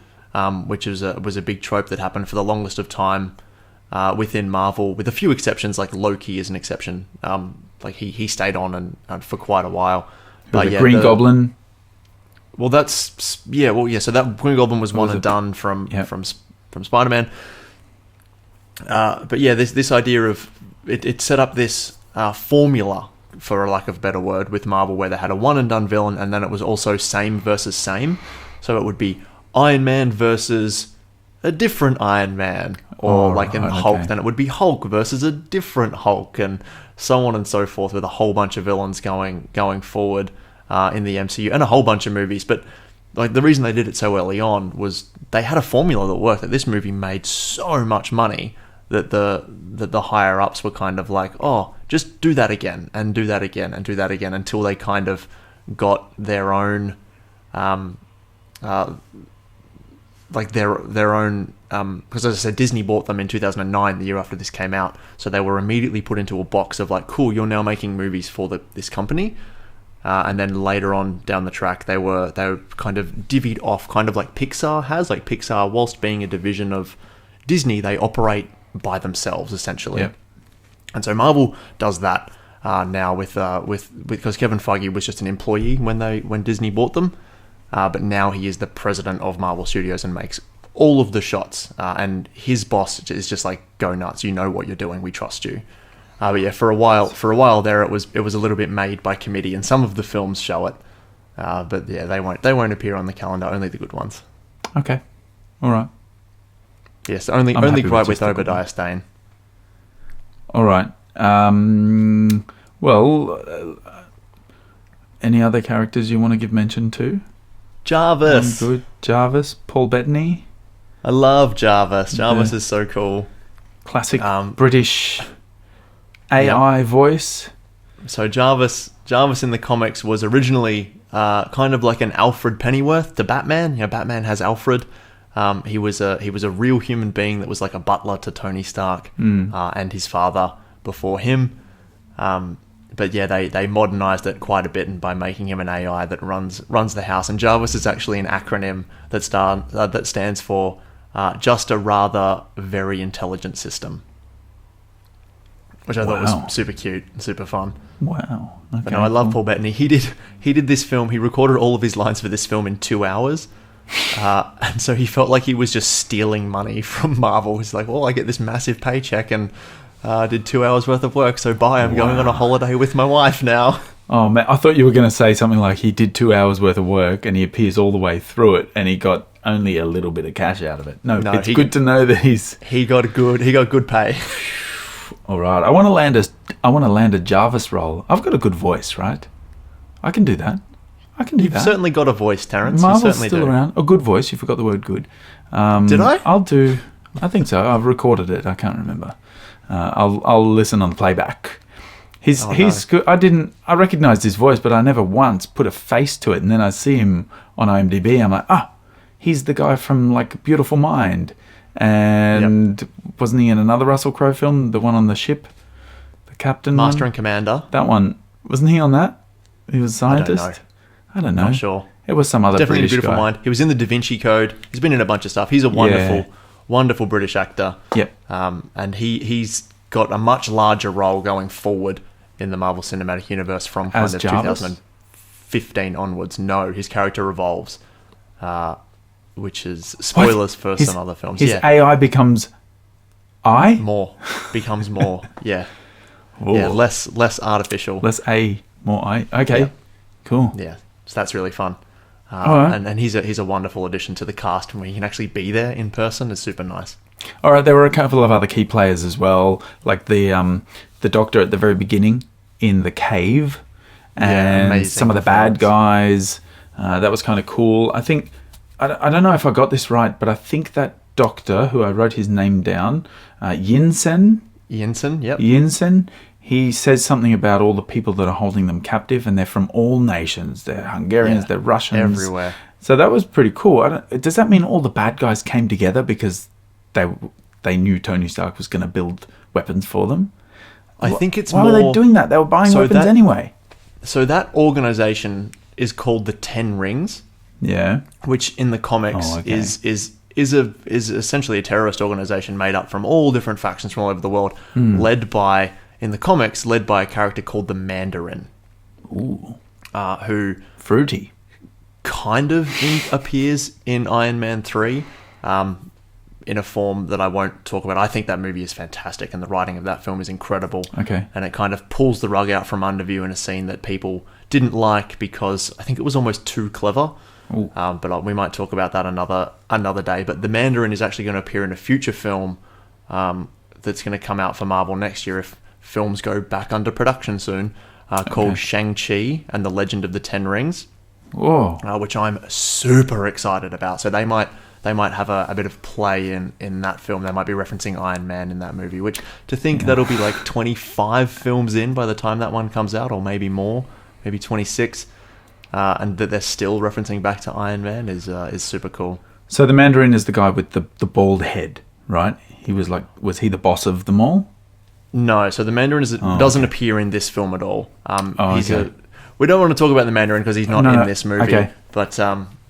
which was a big trope that happened for the longest of time within Marvel, with a few exceptions, like Loki is an exception. Like he stayed on and for quite a while. But yeah, Green Goblin. Well, that's So that Green Goblin was one and done from Spider-Man. But yeah, this idea of it set up this formula, for a lack of a better word, with Marvel, where they had a one and done villain, and then it was also same versus same. So it would be Iron Man versus a different Iron Man, or in Hulk, okay. then it would be Hulk versus a different Hulk, and so on and so forth, with a whole bunch of villains going forward in the MCU, and a whole bunch of movies. But the reason they did it so early on was they had a formula that worked. That this movie made so much money that the higher ups were kind of like, oh, just do that again and do that again and do that again, until they kind of got their own their own, because as I said, Disney bought them in 2009, the year after this came out, so they were immediately put into a box of cool, you're now making movies for this company, and then later on down the track they were kind of divvied off, kind of like Pixar has. Pixar, whilst being a division of Disney, they operate by themselves essentially. Yep. And so Marvel does that now with because Kevin Feige was just an employee when Disney bought them. But now he is the president of Marvel Studios and makes all of the shots. And his boss is just go nuts. You know what you're doing. We trust you. But yeah, for a while there, it was a little bit made by committee, and some of the films show it. But yeah, they won't appear on the calendar. Only the good ones. Okay, all right. Yes, only cried with Obadiah Stane. All right. Well, any other characters you want to give mention to? Jarvis. Good. Jarvis. Paul Bettany. I love Jarvis. Jarvis is so cool. Classic British AI voice. So Jarvis in the comics was originally kind of like an Alfred Pennyworth to Batman. Batman has Alfred. He was a real human being that was like a butler to Tony Stark and his father before him. But yeah, they modernized it quite a bit by making him an AI that runs the house. And Jarvis is actually an acronym that stands for just a rather very intelligent system, which I thought was super cute and super fun. Wow. Okay. But no, I love Paul Bettany. He did this film. He recorded all of his lines for this film in 2 hours. And so he felt like he was just stealing money from Marvel. He's like, well, I get this massive paycheck and did 2 hours worth of work, so bye, I'm going on a holiday with my wife now. Oh man, I thought you were going to say something like he did 2 hours worth of work and he appears all the way through it and he got only a little bit of cash out of it. No, it's good to know that he got good pay. All right, I want to land a Jarvis role. I've got a good voice, right? I can do that. You've certainly got a voice, Terrence. Marvel's you certainly still do. Around. A good voice. You forgot the word good. Did I? I think so. I've recorded it. I can't remember. I'll listen on the playback. He's good. I recognized his voice, but I never once put a face to it. And then I see him on IMDb. I'm like, he's the guy from Beautiful Mind. And wasn't he in another Russell Crowe film? The one on the ship, the captain, Master and Commander. That one, wasn't he on that? He was a scientist. I don't know. Not sure. It was some other Definitely British Beautiful guy. Mind. He was in the Da Vinci Code. He's been in a bunch of stuff. He's a wonderful British actor. Yep. And he's got a much larger role going forward in the Marvel Cinematic Universe from kind of Jarvis? 2015 onwards. No, his character evolves, which is spoilers for some other films. His AI becomes becomes more. Yeah. Ooh. Yeah, less artificial. Less A, more I. Okay. Yeah. Cool. Yeah. So that's really fun. All right. And he's a wonderful addition to the cast when he can actually be there in person. It's super nice. All right, there were a couple of other key players as well, like the Doctor at the very beginning in the cave, and some of the bad guys. That was kind of cool. I think I don't know if I got this right, but I think that Doctor, who I wrote his name down, Yinsen. Yep. Yinsen. He says something about all the people that are holding them captive, and they're from all nations. They're Hungarians, they're Russians. Everywhere. So that was pretty cool. Does that mean all the bad guys came together because they knew Tony Stark was going to build weapons for them? I think it's Why more... were they doing that? They were buying weapons anyway. So that organization is called the Ten Rings. Yeah. Which in the comics is essentially a terrorist organization made up from all different factions from all over the world, led by a character called the Mandarin. Ooh. Who fruity kind of appears in Iron Man 3 in a form that I won't talk about. I think that movie is fantastic and the writing of that film is incredible. Okay. And it kind of pulls the rug out from under you in a scene that people didn't like because I think it was almost too clever. But we might talk about that another day. But the Mandarin is actually going to appear in a future film that's going to come out for Marvel next year if films go back under production soon, called Shang-Chi and the Legend of the Ten Rings. Whoa. Which I'm super excited about. So they might have a bit of play in that film. They might be referencing Iron Man in that movie, which to think that'll be like 25 films in by the time that one comes out, or maybe more, maybe 26, and that they're still referencing back to Iron Man is super cool. So the Mandarin is the guy with the bald head, right? Was he the boss of them all? No, so the Mandarin doesn't appear in this film at all. Okay. We don't want to talk about the Mandarin because he's not in this movie. Okay.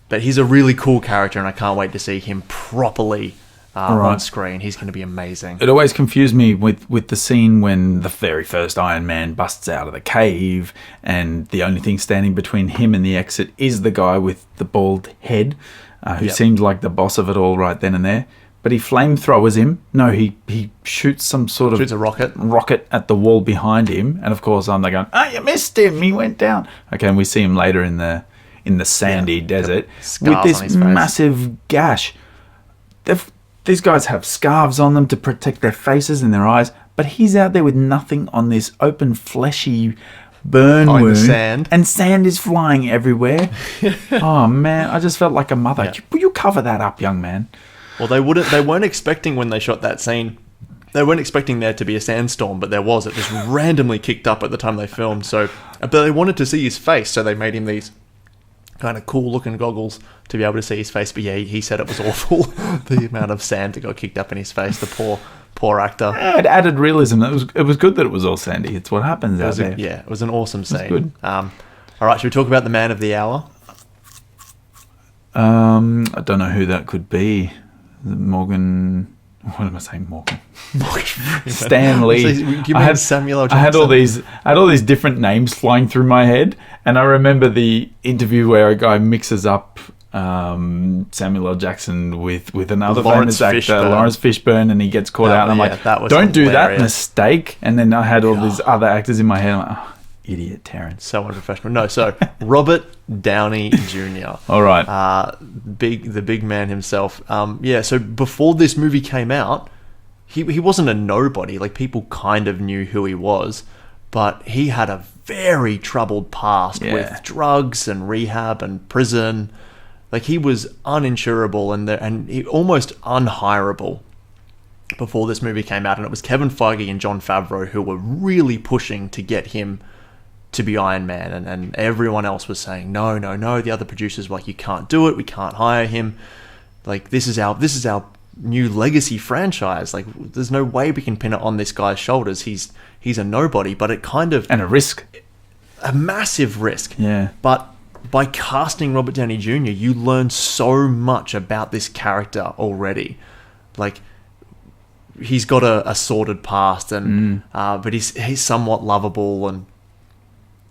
But he's a really cool character, and I can't wait to see him properly on screen. He's going to be amazing. It always confused me with the scene when the very first Iron Man busts out of the cave, and the only thing standing between him and the exit is the guy with the bald head, who seemed like the boss of it all right then and there. But he flamethrowers him. No, he shoots some sort of... Shoots a rocket at the wall behind him. And of course, I'm there going, you missed him. He went down. Okay, and we see him later in the sandy desert with this massive gash. These guys have scarves on them to protect their faces and their eyes. But he's out there with nothing on this open, fleshy burn wound. The sand. And sand is flying everywhere. Oh, man. I just felt like a mother. Yeah. Will you cover that up, young man? Well, they weren't expecting when they shot that scene. They weren't expecting there to be a sandstorm, but there was. It just randomly kicked up at the time they filmed. So, but they wanted to see his face, so they made him these kind of cool-looking goggles to be able to see his face. But yeah, he said it was awful, the amount of sand that got kicked up in his face. The poor actor. Yeah, it added realism. It was good that it was all sandy. It's what happens out there. Yeah, it was an awesome scene. Good. All right, should we talk about the man of the hour? I don't know who that could be. Morgan. What am I saying? Morgan Stan Lee. I had Samuel L. Jackson. I had all these different names flying through my head, and I remember the interview where a guy mixes up Samuel L. Jackson with another famous actor, Lawrence Fishburne, and he gets caught out. And I'm like, don't do that mistake. And then I had all these other actors in my head. I'm like, idiot, Terrence. So unprofessional. No, so Robert Downey Jr. All right. The big man himself. So before this movie came out, he wasn't a nobody. Like, people kind of knew who he was, but he had a very troubled past with drugs and rehab and prison. Like, he was uninsurable and he almost unhireable before this movie came out. And it was Kevin Feige and Jon Favreau who were really pushing to get him to be Iron Man, and everyone else was saying no. The other producers were like, you can't do it, we can't hire him. Like, this is our new legacy franchise. Like, there's no way we can pin it on this guy's shoulders. He's a nobody. But it kind of, and a massive risk. Yeah. But by casting Robert Downey Jr., you learn so much about this character already. Like, he's got a sordid past, and but he's somewhat lovable, and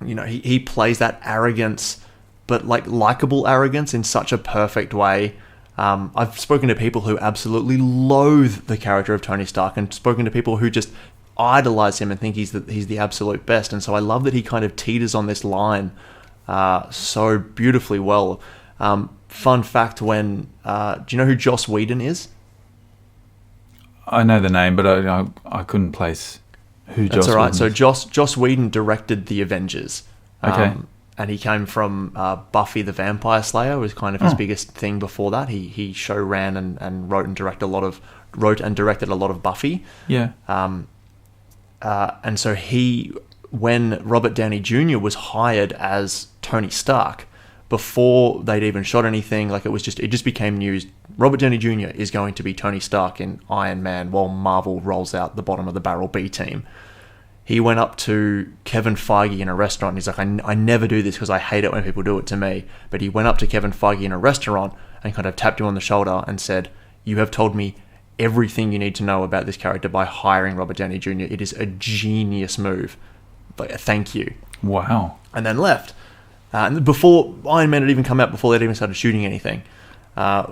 you know, he plays that arrogance, but like likable arrogance in such a perfect way. I've spoken to people who absolutely loathe the character of Tony Stark, and spoken to people who just idolize him and think he's the absolute best. And so I love that he kind of teeters on this line so beautifully well. Fun fact: do you know who Joss Whedon is? I know the name, but I couldn't place who Joss That's all right. Whedon So is. Joss Whedon directed The Avengers. Okay. And he came from Buffy the Vampire Slayer, was kind of his biggest thing before that. He show ran and wrote and directed a lot of Buffy. Yeah. And so when Robert Downey Jr. was hired as Tony Stark, before they'd even shot anything, like it just became news. Robert Downey Jr. is going to be Tony Stark in Iron Man while Marvel rolls out the bottom of the barrel B team. He went up to Kevin Feige in a restaurant. And he's like, I never do this because I hate it when people do it to me. But he went up to Kevin Feige in a restaurant and kind of tapped him on the shoulder and said, you have told me everything you need to know about this character by hiring Robert Downey Jr. It is a genius move. But thank you. Wow. And then left. And before Iron Man had even come out, before they'd even started shooting anything.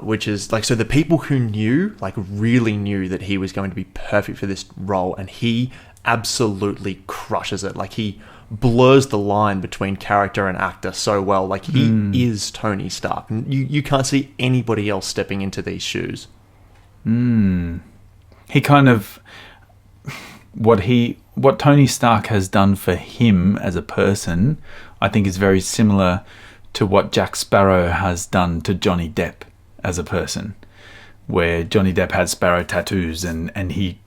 Which is like, so the people who knew, like really knew that he was going to be perfect for this role, and he absolutely crushes it. Like, he blurs the line between character and actor so well. Like, he is Tony Stark. You can't see anybody else stepping into these shoes. He kind of... What Tony Stark has done for him as a person, I think is very similar to what Jack Sparrow has done to Johnny Depp as a person, where Johnny Depp had Sparrow tattoos and he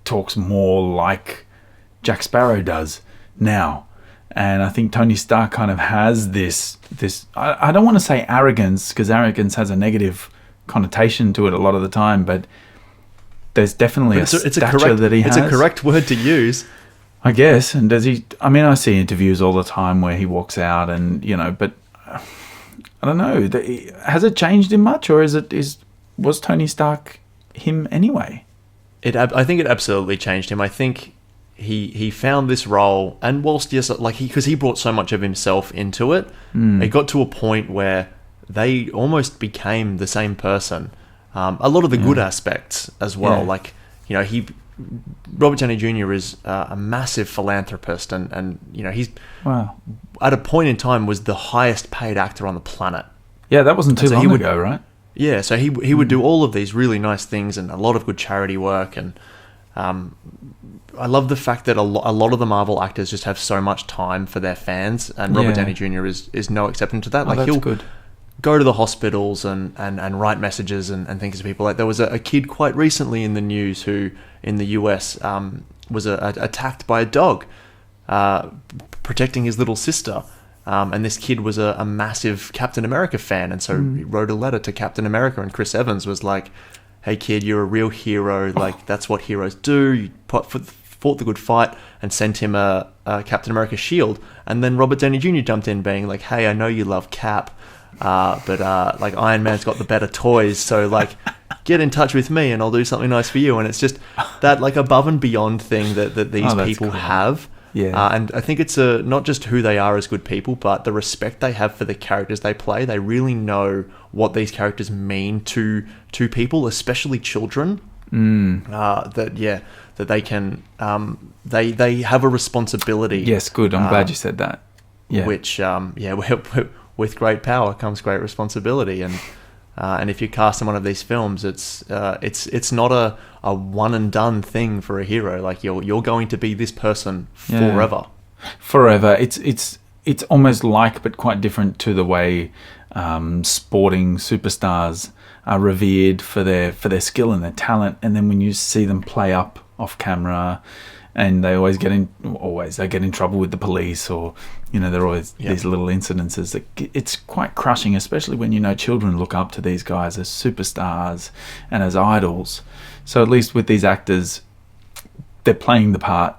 talks more like Jack Sparrow does now. And I think Tony Stark kind of has this I don't want to say arrogance, because arrogance has a negative connotation to it a lot of the time, but there's definitely a stature that he has. It's a correct word to use, I guess. And does he? I mean, I see interviews all the time where he walks out, and but I don't know. Has it changed him much, or was Tony Stark him anyway? I think it absolutely changed him. I think he found this role, and whilst because he brought so much of himself into it, it got to a point where they almost became the same person. A lot of the good aspects as well, Robert Downey Jr. is a massive philanthropist, and he's at a point in time was the highest paid actor on the planet. Yeah, that wasn't too long ago, right? Yeah, so he would do all of these really nice things and a lot of good charity work, and I love the fact that a lot of the Marvel actors just have so much time for their fans, and Robert Downey Jr. is no exception to that. That's good. Go to the hospitals and write messages and things to people. Like, there was a kid quite recently in the news who, in the US, was attacked by a dog protecting his little sister. And this kid was a massive Captain America fan, and so he wrote a letter to Captain America, and Chris Evans was like, hey kid, you're a real hero, like that's what heroes do. You fought the good fight, and sent him a Captain America shield. And then Robert Downey Jr. jumped in being like, hey, I know you love Cap, but Iron Man's got the better toys, so get in touch with me and I'll do something nice for you. And it's just that above and beyond thing that these people have. Yeah. And I think it's not just who they are as good people, but the respect they have for the characters they play. They really know what these characters mean to people, especially children. That they can they have a responsibility. Yes, good. I'm glad you said that. Yeah. Which with great power comes great responsibility, and if you cast in one of these films, it's not a one and done thing for a hero. Like, you're going to be this person forever. Forever. It's almost like, but quite different to the way sporting superstars are revered for their skill and their talent, and then when you see them play up off camera, and they get in trouble with the police, or there are always these little incidences that it's quite crushing, especially when children look up to these guys as superstars and as idols. So at least with these actors, they're playing the part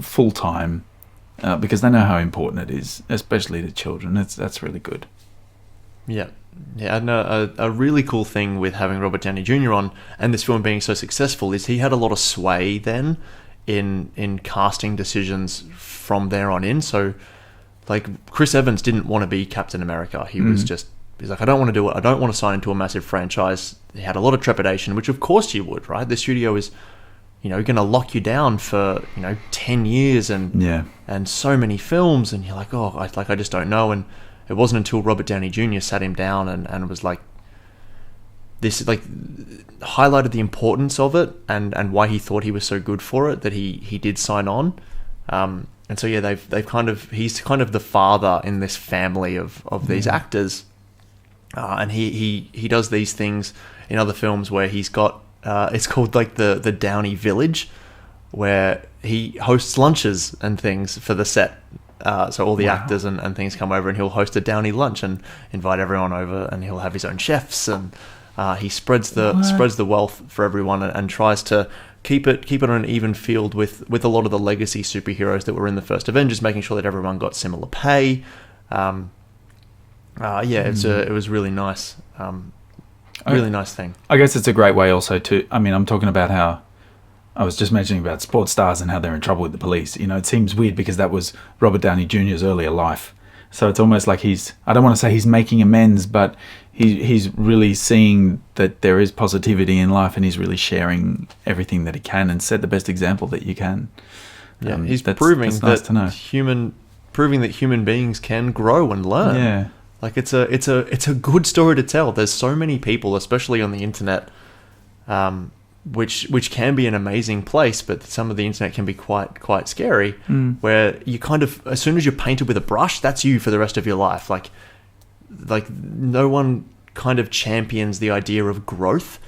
full time because they know how important it is, especially to children. That's really good. Yeah. Yeah, and a really cool thing with having Robert Downey Jr. on, and this film being so successful, is he had a lot of sway then in casting decisions from there on in. So, Chris Evans didn't want to be Captain America. He's like, I don't want to do it. I don't want to sign into a massive franchise. He had a lot of trepidation, which of course you would, right? The studio is, going to lock you down for 10 years and so many films, and you're like, I just don't know. And it wasn't until Robert Downey Jr. sat him down and was like, this highlighted the importance of it and why he thought he was so good for it that he did sign on. And so he's kind of the father in this family of these actors, and he does these things in other films where he's got it's called the Downey Village, where he hosts lunches and things for the set. So all the actors and things come over, and he'll host a Downey lunch and invite everyone over, and he'll have his own chefs, and he spreads the wealth for everyone and tries to keep it on an even field with a lot of the legacy superheroes that were in the first Avengers, making sure that everyone got similar pay. It was really nice. Really nice thing. I guess it's a great way also to, I'm talking about how I was just mentioning about sports stars and how they're in trouble with the police. It seems weird because that was Robert Downey Jr.'s earlier life. So it's almost like I don't want to say he's making amends, but he's really seeing that there is positivity in life, and he's really sharing everything that he can and set the best example that you can. Yeah, he's that's proving nice to know. that human beings can grow and learn. Yeah. Like it's a good story to tell. There's so many people, especially on the internet, which can be an amazing place, but some of the internet can be quite scary. Where you kind of, as soon as you're painted with a brush, that's you for the rest of your life. Like no one kind of champions the idea of growth.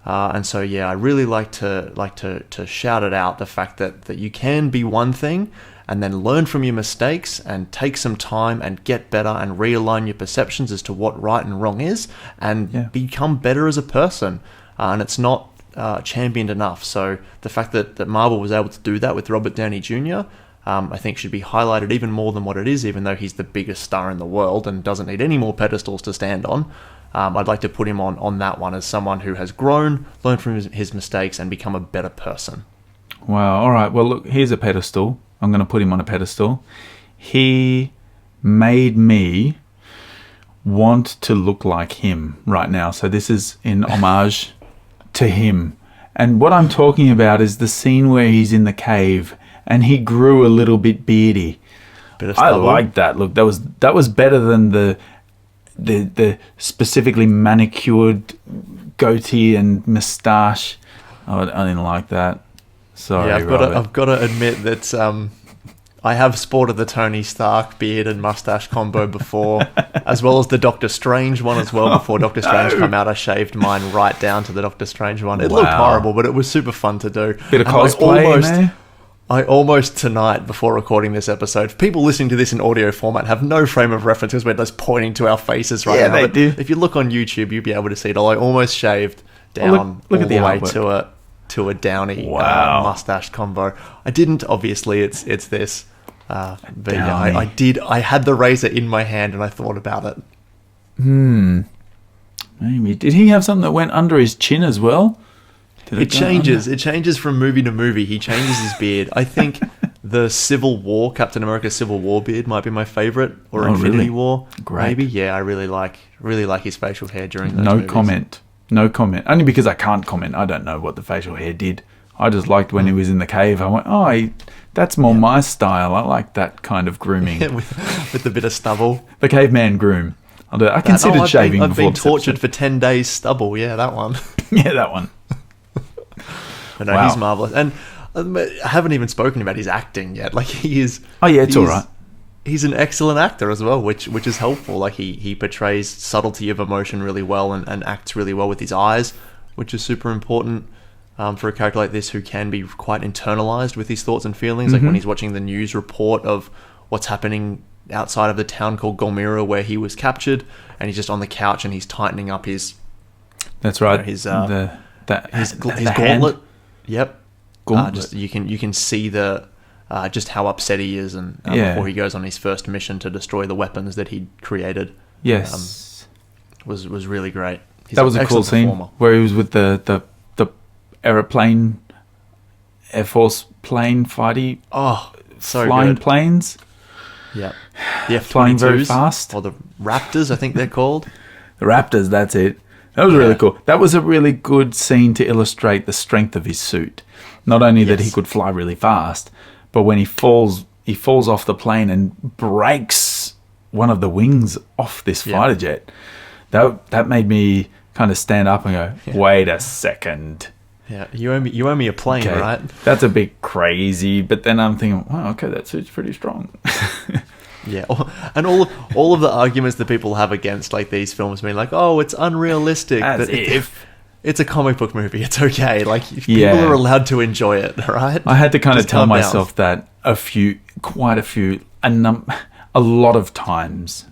And so, yeah, I really like to shout it out, the fact that you can be one thing and then learn from your mistakes and take some time and get better and realign your perceptions as to what right and wrong is and become better as a person. And it's not championed enough. So the fact that Marvel was able to do that with Robert Downey Jr., I think should be highlighted even more than what it is, even though he's the biggest star in the world and doesn't need any more pedestals to stand on. I'd like to put him on that one as someone who has grown, learned from his mistakes, and become a better person. Wow. All right. Well, look, here's a pedestal. I'm going to put him on a pedestal. He made me want to look like him right now. So this is in homage to him. And what I'm talking about is the scene where he's in the cave and he grew a little bit beardy. I like that. Look, that was better than the specifically manicured goatee and moustache. I didn't like that. Sorry, yeah, I've got to admit that I have sported the Tony Stark beard and mustache combo before, as well as the Doctor Strange one as well. Before Doctor Strange came out, I shaved mine right down to the Doctor Strange one. It looked horrible, but it was super fun to do. Bit of cosplay in there. I almost tonight, before recording this episode, people listening to this in audio format have no frame of reference because we're just pointing to our faces right now. They do. If you look on YouTube, you'll be able to see it all. I almost shaved down look all at the way artwork. to a Downey mustache combo. I didn't, obviously. It's this. But yeah, I did. I had the razor in my hand and I thought about it. Maybe. Did he have something that went under his chin as well? It changes. It changes from movie to movie. He changes his beard. I think the Civil War, Captain America Civil War beard might be my favorite, or Infinity really? War. Great. Maybe. Yeah, I really like his facial hair during those No movies. comment. No comment. Only because I can't comment. I don't know what the facial hair did. I just liked when he was in the cave. I went, that's more my style. I like that kind of grooming. with a bit of stubble. The caveman groom. I considered shaving I've before been this tortured episode. for 10 days stubble. Yeah, that one. Yeah, that one. But no, he's marvelous. And I haven't even spoken about his acting yet. Like, he is... Oh, yeah, it's all right. He's an excellent actor as well, which is helpful. Like, he portrays subtlety of emotion really well and acts really well with his eyes, which is super important for a character like this who can be quite internalized with his thoughts and feelings. Like when he's watching the news report of what's happening outside of the town called Golmira where he was captured, and he's just on the couch and he's tightening up his... That's right. His his gauntlet. Yep. Gauntlet. Just you can see the just how upset he is, and before he goes on his first mission to destroy the weapons that he'd created. Yes, was really great. That was a cool scene where he was with the aeroplane, Air Force plane fighty. Oh, so flying good. planes. Yeah, the F-22s, flying very fast, or the Raptors, I think they're called. The Raptors. That's it. That was really cool. That was a really good scene to illustrate the strength of his suit. Not only that he could fly really fast, but when he falls off the plane and breaks one of the wings off this fighter jet. That made me kind of stand up and go, wait a second. Yeah, you owe me a plane, right? That's a bit crazy, but then I'm thinking, wow, okay, that suit's pretty strong. Yeah, and all of the arguments that people have against like these films being like, oh, it's unrealistic. As if it's a comic book movie, it's okay. Like people are allowed to enjoy it, right? I had to kind of Just tell calm myself down. that a lot of times.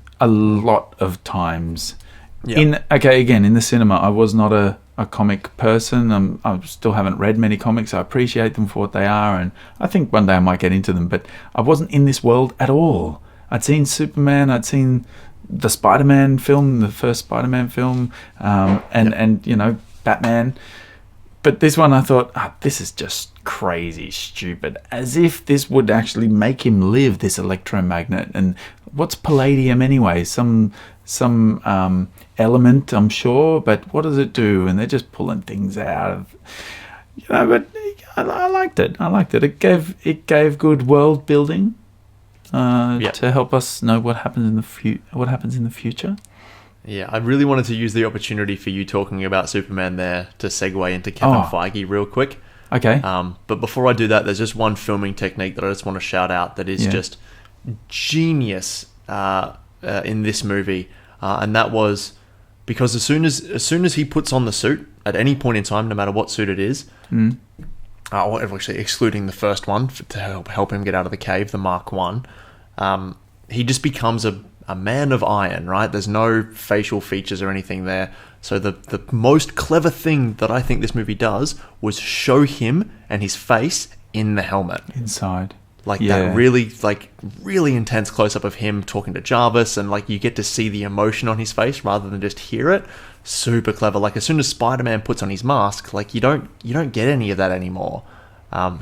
Yeah. In the cinema, I was not a comic person. I still haven't read many comics. I appreciate them for what they are, and I think one day I might get into them. But I wasn't in this world at all. I'd seen Superman. I'd seen the Spider-Man film, the first Spider-Man film, and Batman. But this one, I thought, this is just crazy stupid. As if this would actually make him live, this electromagnet. And what's palladium anyway? Some element, I'm sure. But what does it do? And they're just pulling things out of... But I liked it. It gave good world building to help us know what happens in the future. Yeah, I really wanted to use the opportunity for you talking about Superman there to segue into Kevin Feige real quick. Okay. But before I do that, there's just one filming technique that I just want to shout out that is just genius in this movie, and that was because as soon as he puts on the suit at any point in time, no matter what suit it is, well, actually excluding the first one to help him get out of the cave, the Mark 1, he just becomes a man of iron, right? There's no facial features or anything there. So the most clever thing that I think this movie does was show him and his face in the helmet. Inside. That really intense close-up of him talking to Jarvis, and you get to see the emotion on his face rather than just hear it. Super clever. As soon as Spider-Man puts on his mask, you don't get any of that anymore.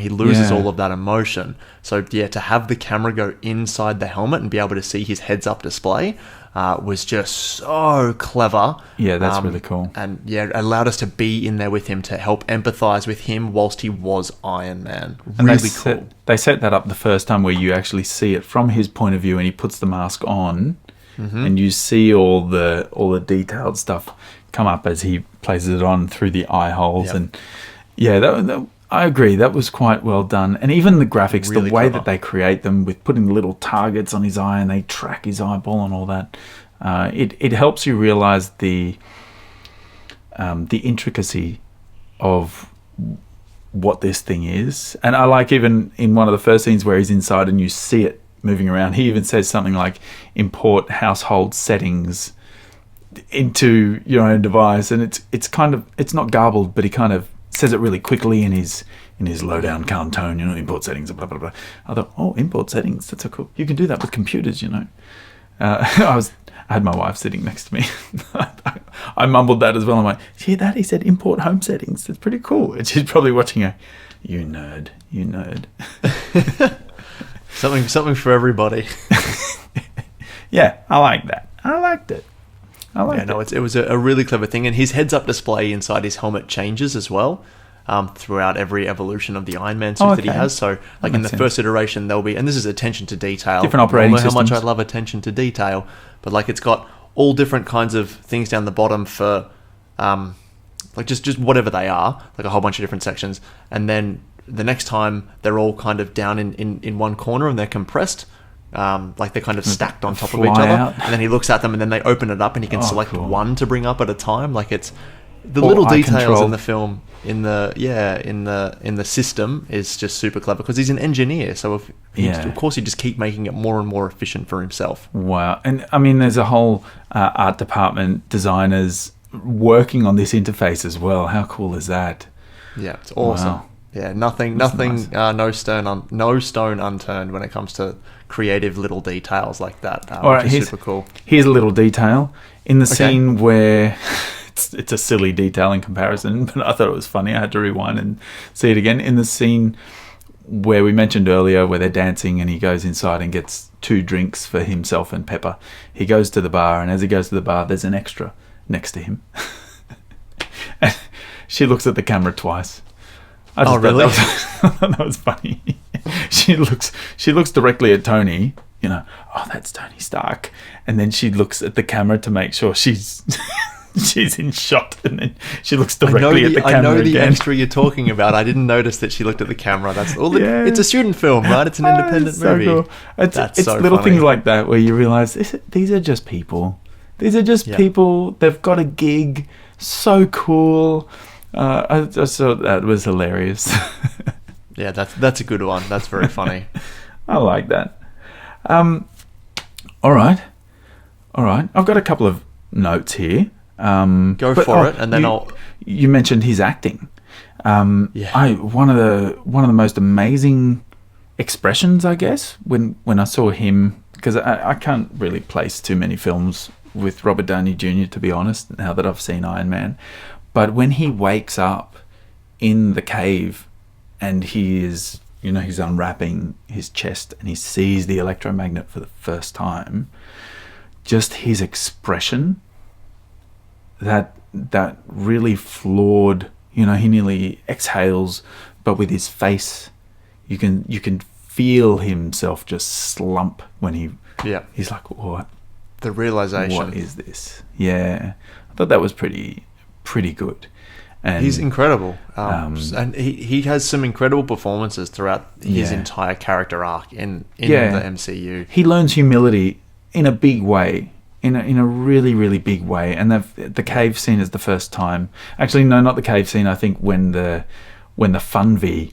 He loses all of that emotion. So to have the camera go inside the helmet and be able to see his heads-up display was just so clever. Yeah, that's really cool. And allowed us to be in there with him to help empathize with him whilst he was Iron Man. Really cool. They set that up the first time where you actually see it from his point of view, and he puts the mask on, and you see all the detailed stuff come up as he places it on through the eye holes, and I agree, that was quite well done. And even the graphics, really the way that they create them with putting little targets on his eye and they track his eyeball and all that, it helps you realize the intricacy of what this thing is. And I like even in one of the first scenes where he's inside and you see it moving around, he even says something like import household settings into your own device, and it's not garbled, but he kind of says it really quickly in his low down calm tone, import settings, blah blah blah. I thought, import settings, that's so cool. You can do that with computers, I had my wife sitting next to me. I mumbled that as well. I'm like, see that? He said import home settings. That's pretty cool. And she's probably watching her. You nerd. Something for everybody. Yeah, I like that. I liked it. It was a really clever thing, and his heads-up display inside his helmet changes as well throughout every evolution of the Iron Man suit that he has. So, in the first iteration, there'll be, and this is attention to detail. Different operating systems. How much I love attention to detail, but it's got all different kinds of things down the bottom for, just whatever they are, a whole bunch of different sections, and then the next time they're all kind of down in one corner and they're compressed. They're kind of stacked on top of each other, and then he looks at them, and then they open it up, and he can select one to bring up at a time. It's the little details in the film, in the system is just super clever because he's an engineer. So of course he just keep making it more and more efficient for himself. Wow, and I mean, there's a whole art department, designers working on this interface as well. How cool is that? Yeah, it's awesome. Wow. Yeah, nothing, nice. No stone unturned when it comes to creative little details like that. All right, which is super cool. Here's a little detail in the scene where it's a silly detail in comparison, but I thought it was funny. I had to rewind and see it again. In the scene where we mentioned earlier, where they're dancing and he goes inside and gets 2 drinks for himself and Pepper. He goes to the bar, and as he goes to the bar, there's an extra next to him. And she looks at the camera twice. Really? That was funny. She looks directly at Tony, that's Tony Stark. And then she looks at the camera to make sure she's in shot, and then she looks directly at the camera. I know the extra you're talking about. I didn't notice that she looked at the camera. That's all. It's a student film, right? It's an independent movie. Cool. It's so little funny. Things like that where you realize these are just people. These are just people. They've got a gig. So cool. I just thought that was hilarious. Yeah, that's a good one. That's very funny. I like that. All right. I've got a couple of notes here. Go for it, and then You mentioned his acting. One of the most amazing expressions, I guess, when I saw him, because I can't really place too many films with Robert Downey Jr. to be honest. Now that I've seen Iron Man. But when he wakes up in the cave and he is, he's unwrapping his chest and he sees the electromagnet for the first time, just his expression, that really flawed, he nearly exhales but with his face, you can feel himself just slump when he's like, what? The realization. What is this? Yeah, I thought that was pretty good. And he's incredible, and he has some incredible performances throughout his entire character arc in the MCU. He learns humility in a big way, in a really, really big way. And the cave scene is the first time. Actually, no, not the cave scene. I think when the Funvi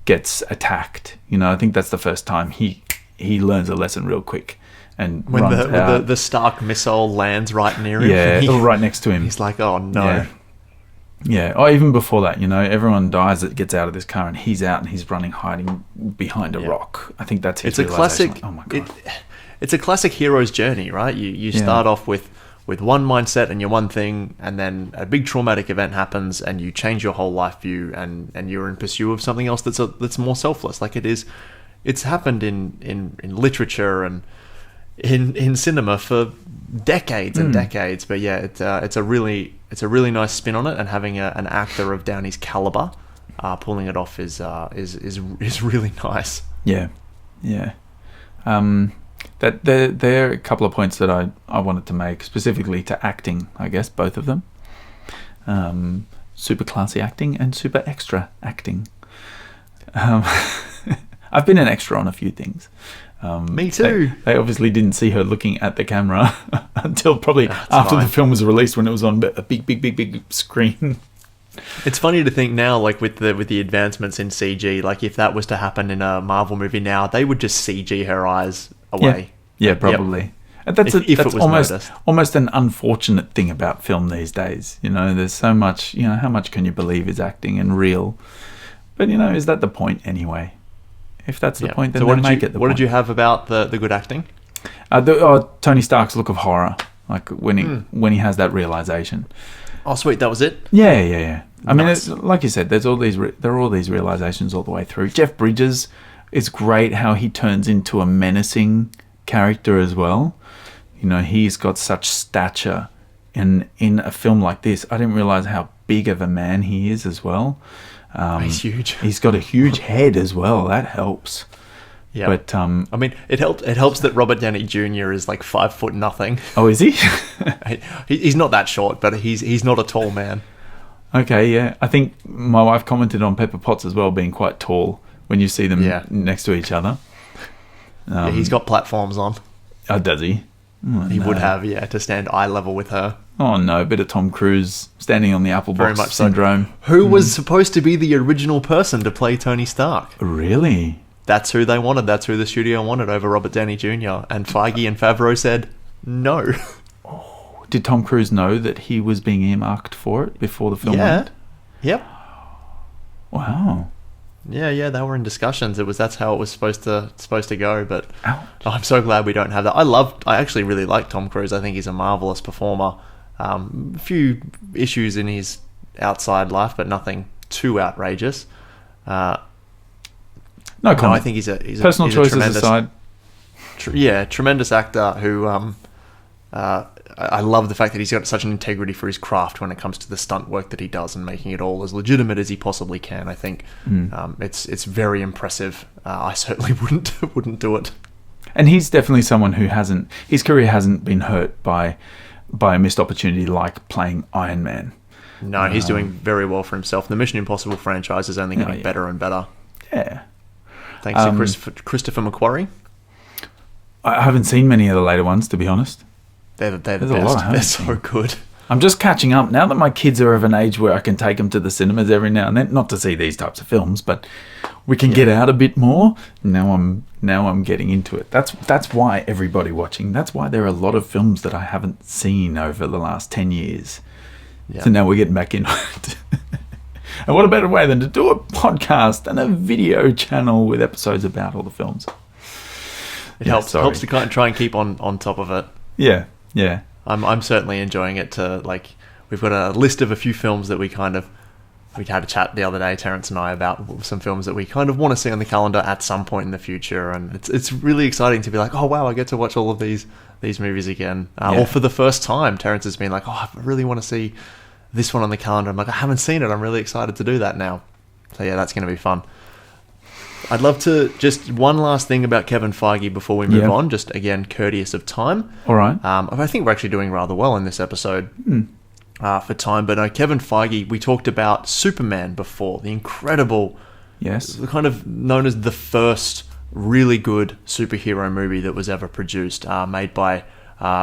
gets attacked, I think that's the first time he learns a lesson real quick. And when runs out. the Stark missile lands right near him, or right next to him, he's like, "Oh no!" Yeah. Oh, even before that, everyone dies that gets out of this car, and he's out and he's running, hiding behind a rock. I think that's his realization. Classic. Oh my god! It's a classic hero's journey, right? You start off with one mindset and your one thing, and then a big traumatic event happens, and you change your whole life view, and you're in pursuit of something else that's more selfless. Like it's happened in literature and in cinema for decades and decades. But yeah, it's a really nice spin on it, and having an actor of Downey's caliber pulling it off is really nice. Yeah. That there are a couple of points that I wanted to make specifically to acting. I guess both of them, super classy acting and super extra acting. I've been an extra on a few things. Me too. They obviously didn't see her looking at the camera until probably after the film was released, when it was on a big screen. It's funny to think now, like with the advancements in CG, like if that was to happen in a Marvel movie now, they would just CG her eyes away. Yeah, probably. Yep. That's if it was almost an unfortunate thing about film these days. There's so much. How much can you believe is acting and real? But is that the point anyway? If that's the point, then so make it the point. What did you have about the good acting? Tony Stark's look of horror, like when he has that realization. Oh, sweet, that was it? Yeah. I Nice. mean, like you said, there are all these realizations all the way through. Jeff Bridges is great. How he turns into a menacing character as well. He's got such stature in a film like this. I didn't realize how big of a man he is as well. He's huge. He's got a huge head as well. That helps. Yeah. But I mean, it helps that Robert Downey Jr. is like 5'0". Oh, is he? He's not that short, but he's not a tall man. Okay, yeah. I think my wife commented on Pepper Potts as well being quite tall when you see them next to each other. He's got platforms on. Oh, does he? Oh, he would have, to stand eye level with her. Oh no, bit of Tom Cruise standing on the apple box Very much syndrome. So. Who was supposed to be the original person to play Tony Stark? Really? That's who they wanted. That's who the studio wanted over Robert Downey Jr. And Feige and Favreau said no. Oh, did Tom Cruise know that he was being earmarked for it before the film went? Yep. Wow. Yeah, they were in discussions. That's how it was supposed to go, but I'm so glad we don't have that. I actually really like Tom Cruise. I think he's a marvelous performer. A few issues in his outside life, but nothing too outrageous. No comment. I think he's a personal choices tremendous, aside. Tremendous actor who I love the fact that he's got such an integrity for his craft when it comes to the stunt work that he does and making it all as legitimate as he possibly can. I think it's very impressive. I certainly wouldn't do it. And he's definitely someone who his career hasn't been hurt by a missed opportunity like playing Iron Man. No, he's doing very well for himself. The Mission Impossible franchise is only getting better and better. Yeah. Thanks to Christopher McQuarrie. I haven't seen many of the later ones, to be honest. They're the There's best. a lot I haven't They're seen. so good. I'm just catching up now that my kids are of an age where I can take them to the cinemas every now and then. Not to see these types of films, but we can get out a bit more. Now I'm getting into it. That's why everybody watching. That's why there are a lot of films that I haven't seen over the last 10 years. Yeah. So now we're getting back into it. And what a better way than to do a podcast and a video channel with episodes about all the films. It helps to kind of try and keep on top of it. Yeah. I'm certainly enjoying it. We've got a list of a few films that we had a chat the other day, Terrence and I, about some films that we kind of want to see on the calendar at some point in the future, and it's really exciting to be like, oh wow, I get to watch all of these movies again, or for the first time. Terrence has been like, oh, I really want to see this one on the calendar. I'm like, I haven't seen it. I'm really excited to do that now. So yeah, that's going to be fun. I'd love to just one last thing about Kevin Feige before we move on. Just again, courteous of time. All right. I think we're actually doing rather well in this episode for time. But Kevin Feige, we talked about Superman before, the incredible, kind of known as the first really good superhero movie that was ever produced, made by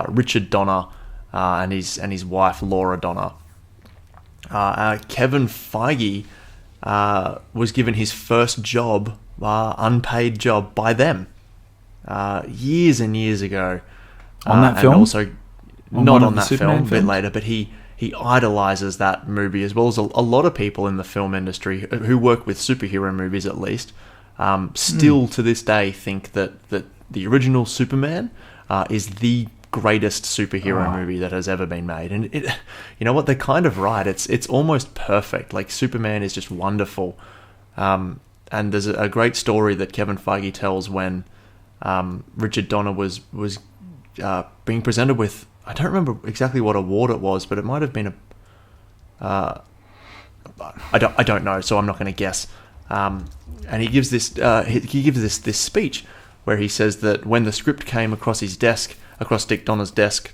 Richard Donner and his wife Laura Donner. Kevin Feige was given his first job, unpaid job, by them years and years ago. On that film? And also, not on that Superman film, a bit later, but he idolizes that movie, as well as a lot of people in the film industry who work with superhero movies, at least, still to this day think that the original Superman is the greatest superhero movie that has ever been made. And it, you know what, they're kind of right. It's almost perfect. Like, Superman is just wonderful. And there's a great story that Kevin Feige tells when Richard Donner was being presented with, I don't remember exactly what award it was, but it might have been I don't know, so I'm not going to guess. And he gives this this speech where he says that when the script came across his desk, across Dick Donner's desk,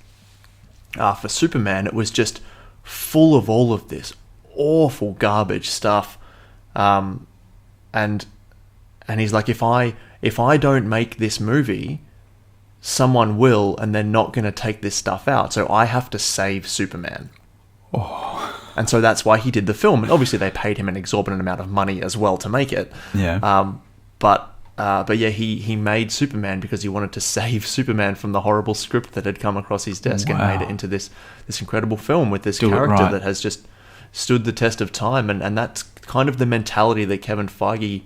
for Superman, it was just full of all of this awful garbage stuff. And he's like, if I don't make this movie, someone will, and they're not going to take this stuff out. So I have to save Superman. And so that's why he did the film. And obviously they paid him an exorbitant amount of money as well to make it. Yeah. But yeah, he made Superman because he wanted to save Superman from the horrible script that had come across his desk and made it into this incredible film with this character that has just stood the test of time. And that's kind of the mentality that Kevin Feige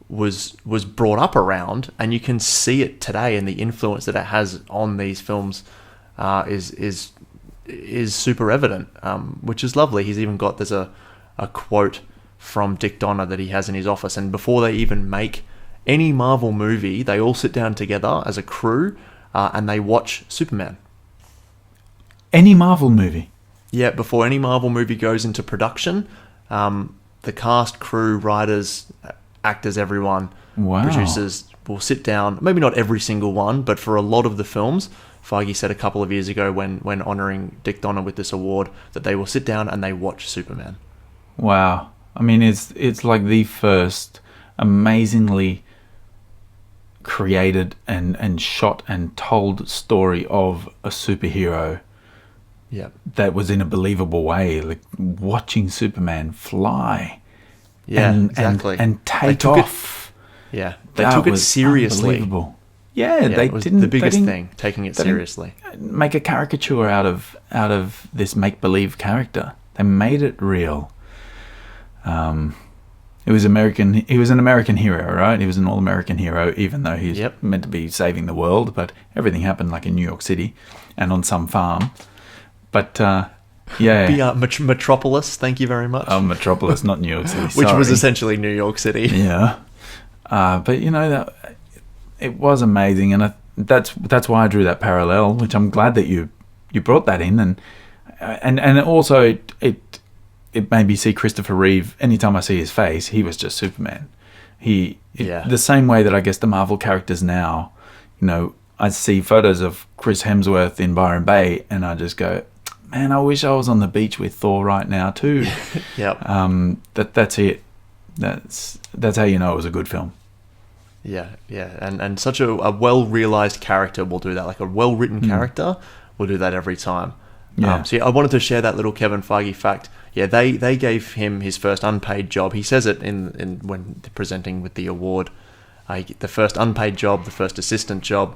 was brought up around, and you can see it today, and the influence that it has on these films is super evident, which is lovely. He's even got, there's a quote from Dick Donner that he has in his office, and before they even make any Marvel movie, they all sit down together as a crew and they watch Superman. Any Marvel movie? Yeah, before any Marvel movie goes into production, the cast, crew, writers, actors, everyone, producers will sit down, maybe not every single one, but for a lot of the films, Feige said a couple of years ago when honouring Dick Donner with this award, that they will sit down and they watch Superman. Wow. I mean, it's like the first amazingly created and shot and told story of a superhero. Yeah, that was in a believable way, like watching Superman fly. Yeah, exactly. And take off. They took it seriously. Unbelievable. Yeah, they it was didn't. The biggest they thing, taking it seriously. Make a caricature out of this make-believe character. They made it real. It was American. He was an American hero, right? He was an all-American hero, even though he's meant to be saving the world. But everything happened like in New York City and on some farm. But yeah, Metropolis. Thank you very much. Metropolis, not New York City. Which was essentially New York City. Yeah, but you know that it was amazing, and that's why I drew that parallel. Which I'm glad that you brought that in, and also it made me see Christopher Reeve. Anytime I see his face, he was just Superman. The same way that I guess the Marvel characters now, you know, I see photos of Chris Hemsworth in Byron Bay, and I just go, man, I wish I was on the beach with Thor right now too. Yep. That's it. That's how you know it was a good film. Yeah, and such a well-realized character will do that. Like a well-written character will do that every time. Yeah. So I wanted to share that little Kevin Feige fact. Yeah, they gave him his first unpaid job. He says it in when presenting with the award. The first unpaid job, the first assistant job,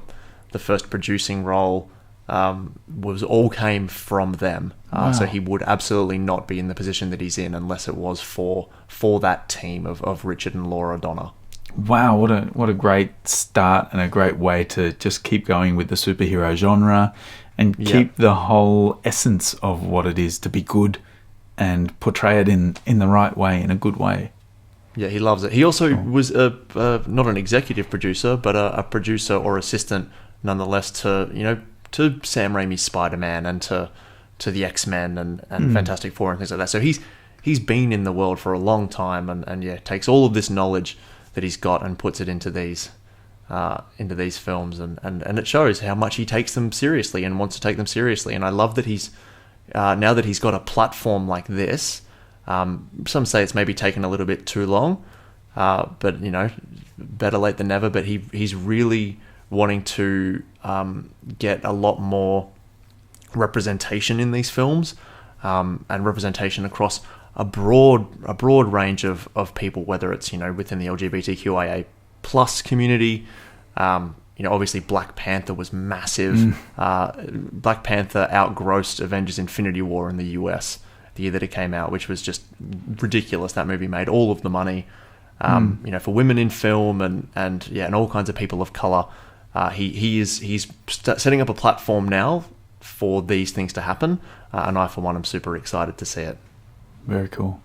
the first producing role all came from them. So he would absolutely not be in the position that he's in unless it was for that team of Richard and Laura Donner. Wow, what a great start and a great way to just keep going with the superhero genre and keep the whole essence of what it is to be good and portray it in the right way, in a good way. Yeah, he loves it. He also was not an executive producer, but a producer or assistant nonetheless to Sam Raimi's Spider-Man and to the X-Men and Fantastic Four and things like that. So he's he's been in the world for a long time, and takes all of this knowledge that he's got and puts it into these films, and it shows how much he takes them seriously and wants to take them seriously. And I love that he's now that he's got a platform like this. Some say it's maybe taken a little bit too long, but better late than never. But he's really wanting to get a lot more representation in these films, and representation across a broad range of people, whether it's within the LGBTQIA plus community. Obviously Black Panther was massive. Black Panther outgrossed Avengers Infinity War in the US the year that it came out, which was just ridiculous. That movie made all of the money, for women in film and all kinds of people of color. He's setting up a platform now for these things to happen, and I, for one, am super excited to see it. Very cool.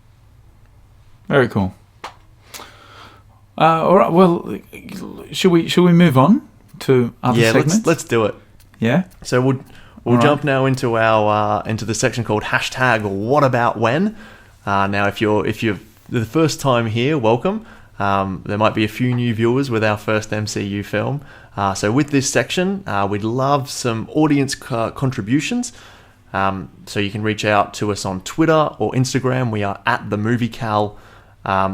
Very cool. All right. Well, should we move on to other segments? Yeah, let's do it. Yeah. So we'll jump now into our into the section called #WhatAboutWhen. Now, if you're the first time here, welcome. There might be a few new viewers with our first MCU film. So with this section, we'd love some audience contributions. So you can reach out to us on Twitter or Instagram. We are at @TheMovieCal.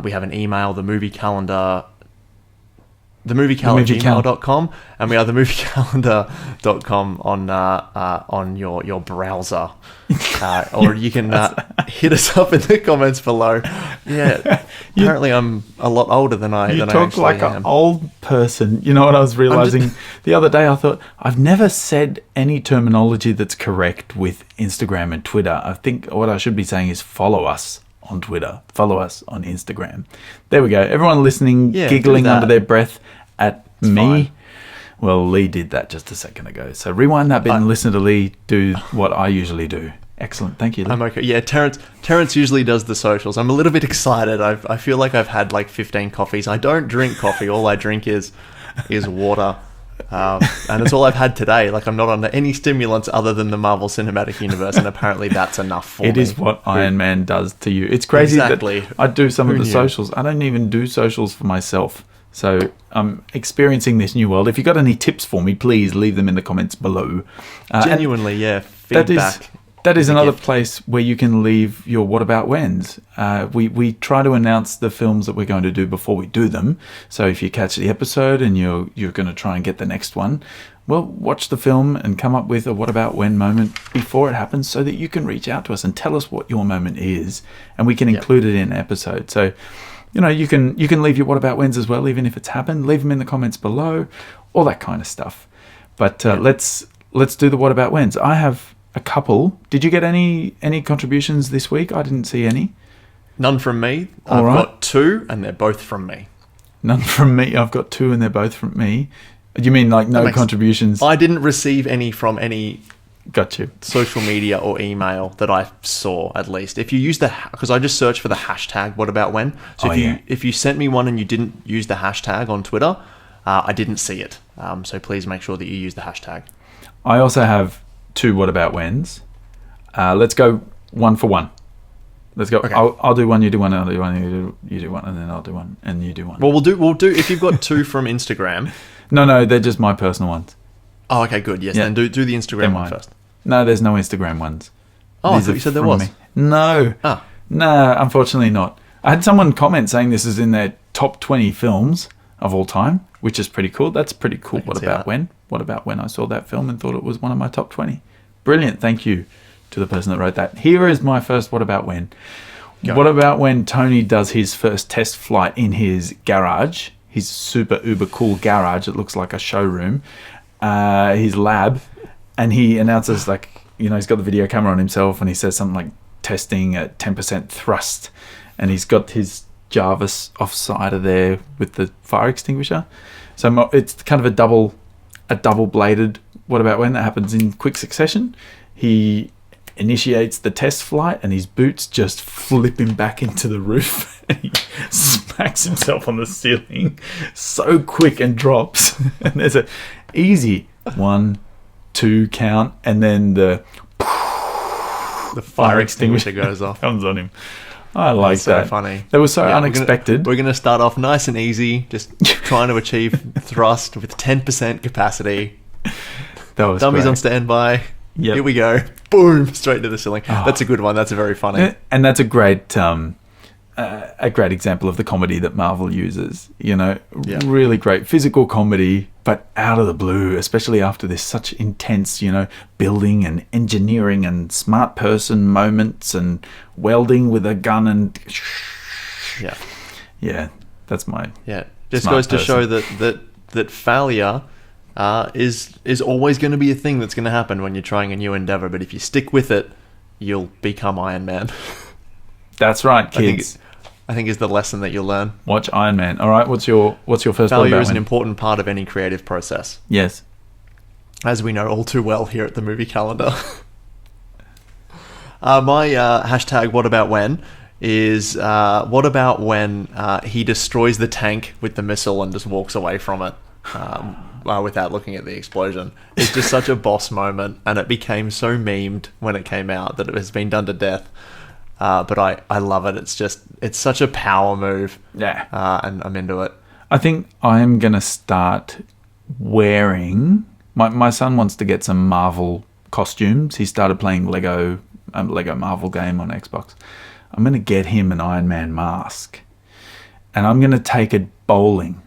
We have an email, themoviecal@gmail.com, and we are themoviecalendar.com on your browser. Or you can hit us up in the comments below. Yeah, apparently I'm a lot older than I You than I talk actually like am. an old person. You know what I was realizing the other day? I thought, I've never said any terminology that's correct with Instagram and Twitter. I think what I should be saying is follow us on Twitter, follow us on Instagram. There we go. Everyone listening, giggling under their breath at it's me. fine. Well, Lee did that just a second ago. So rewind that bit and listen to Lee do what I usually do. Excellent. Thank you, Lee. I'm okay. Yeah, Terrence usually does the socials. I'm a little bit excited. I feel like I've had like 15 coffees. I don't drink coffee. All I drink is water. And it's all I've had today. Like, I'm not under any stimulants other than the Marvel Cinematic Universe, and apparently that's enough for me. It is what Iron Man does to you. It's crazy Exactly. that I do some of Who the knew? socials. I don't even do socials for myself. So I'm experiencing this new world. If you've got any tips for me, please leave them in the comments below. Genuinely, yeah. Feedback. That is another gift. place where you can leave your what about whens. We try to announce the films that we're going to do before we do them. So if you catch the episode and you're going to try and get the next one, well, watch the film and come up with a what about when moment before it happens, so that you can reach out to us and tell us what your moment is, and we can include it in an episode. So you can leave your what about whens as well, even if it's happened. Leave them in the comments below, all that kind of stuff. But let's do the what about whens. I have a couple. Did you get any contributions this week? I didn't see any. None from me. All I've right. got 2, and they're both from me. None from me. I've got 2, and they're both from me. You mean like no contributions? I didn't receive any from any Got you. social media or email that I saw, at least. If you use because I just searched for the hashtag #WhatAboutWhen. So if you sent me one and you didn't use the hashtag on Twitter, I didn't see it. So please make sure that you use the hashtag. I also have 2 what about whens. Let's go one for one. Let's go. Okay. I'll do one, you do one, I'll do one, you do one, and then I'll do one, and you do one. Well, we'll do if you've got 2 from Instagram. No, they're just my personal ones. Oh, okay, good. Yes, Yeah. then do the Instagram They're one mine. first. No, there's no Instagram ones. Oh, I These thought are you said there from was. me. No. Ah. No, unfortunately not. I had someone comment saying this is in their top 20 films of all time, which is pretty cool. That's pretty cool. What about when? What about when I saw that film and thought it was one of my top 20? Brilliant. Thank you to the person that wrote that. Here is my first what about when. Go. What about when Tony does his first test flight in his garage, his super uber cool garage? It looks like a showroom, his lab, and he announces, like, he's got the video camera on himself, and he says something like testing at 10% thrust, and he's got his Jarvis offside of there with the fire extinguisher. So it's kind of a double bladed what about when that happens in quick succession. He initiates the test flight, and his boots just flip him back into the roof, and he smacks himself on the ceiling so quick and drops. And there's a easy 1, 2 count, and then the The fire extinguisher goes off. comes on him. I like That's so that. funny. That was so Yeah, unexpected. We're gonna start off nice and easy, just trying to achieve thrust with 10% capacity. That was Dummies great. on standby. Yep. Here we go. Boom! Straight to the ceiling. That's a good one. That's a very funny. And that's a great example of the comedy that Marvel uses. Yeah. Really great physical comedy, but out of the blue, especially after this such intense, building and engineering and smart person moments and welding with a gun and Yeah. That's my Just smart goes to person. show that failure is always going to be a thing that's going to happen when you're trying a new endeavor. But if you stick with it, you'll become Iron Man. That's right, kids. I think is the lesson that you'll learn. Watch Iron Man. All right, what's your first one Failure about is an when? important part of any creative process, Yes. as we know all too well here at the movie calendar. My hashtag what about when is what about when he destroys the tank with the missile and just walks away from it without looking at the explosion. It's just such a boss moment, and it became so memed when it came out that it has been done to death. But I love it. It's such a power move. Yeah. And I'm into it. I think I'm going to start wearing... My son wants to get some Marvel costumes. He started playing Lego Marvel game on Xbox. I'm going to get him an Iron Man mask. And I'm going to take it bowling.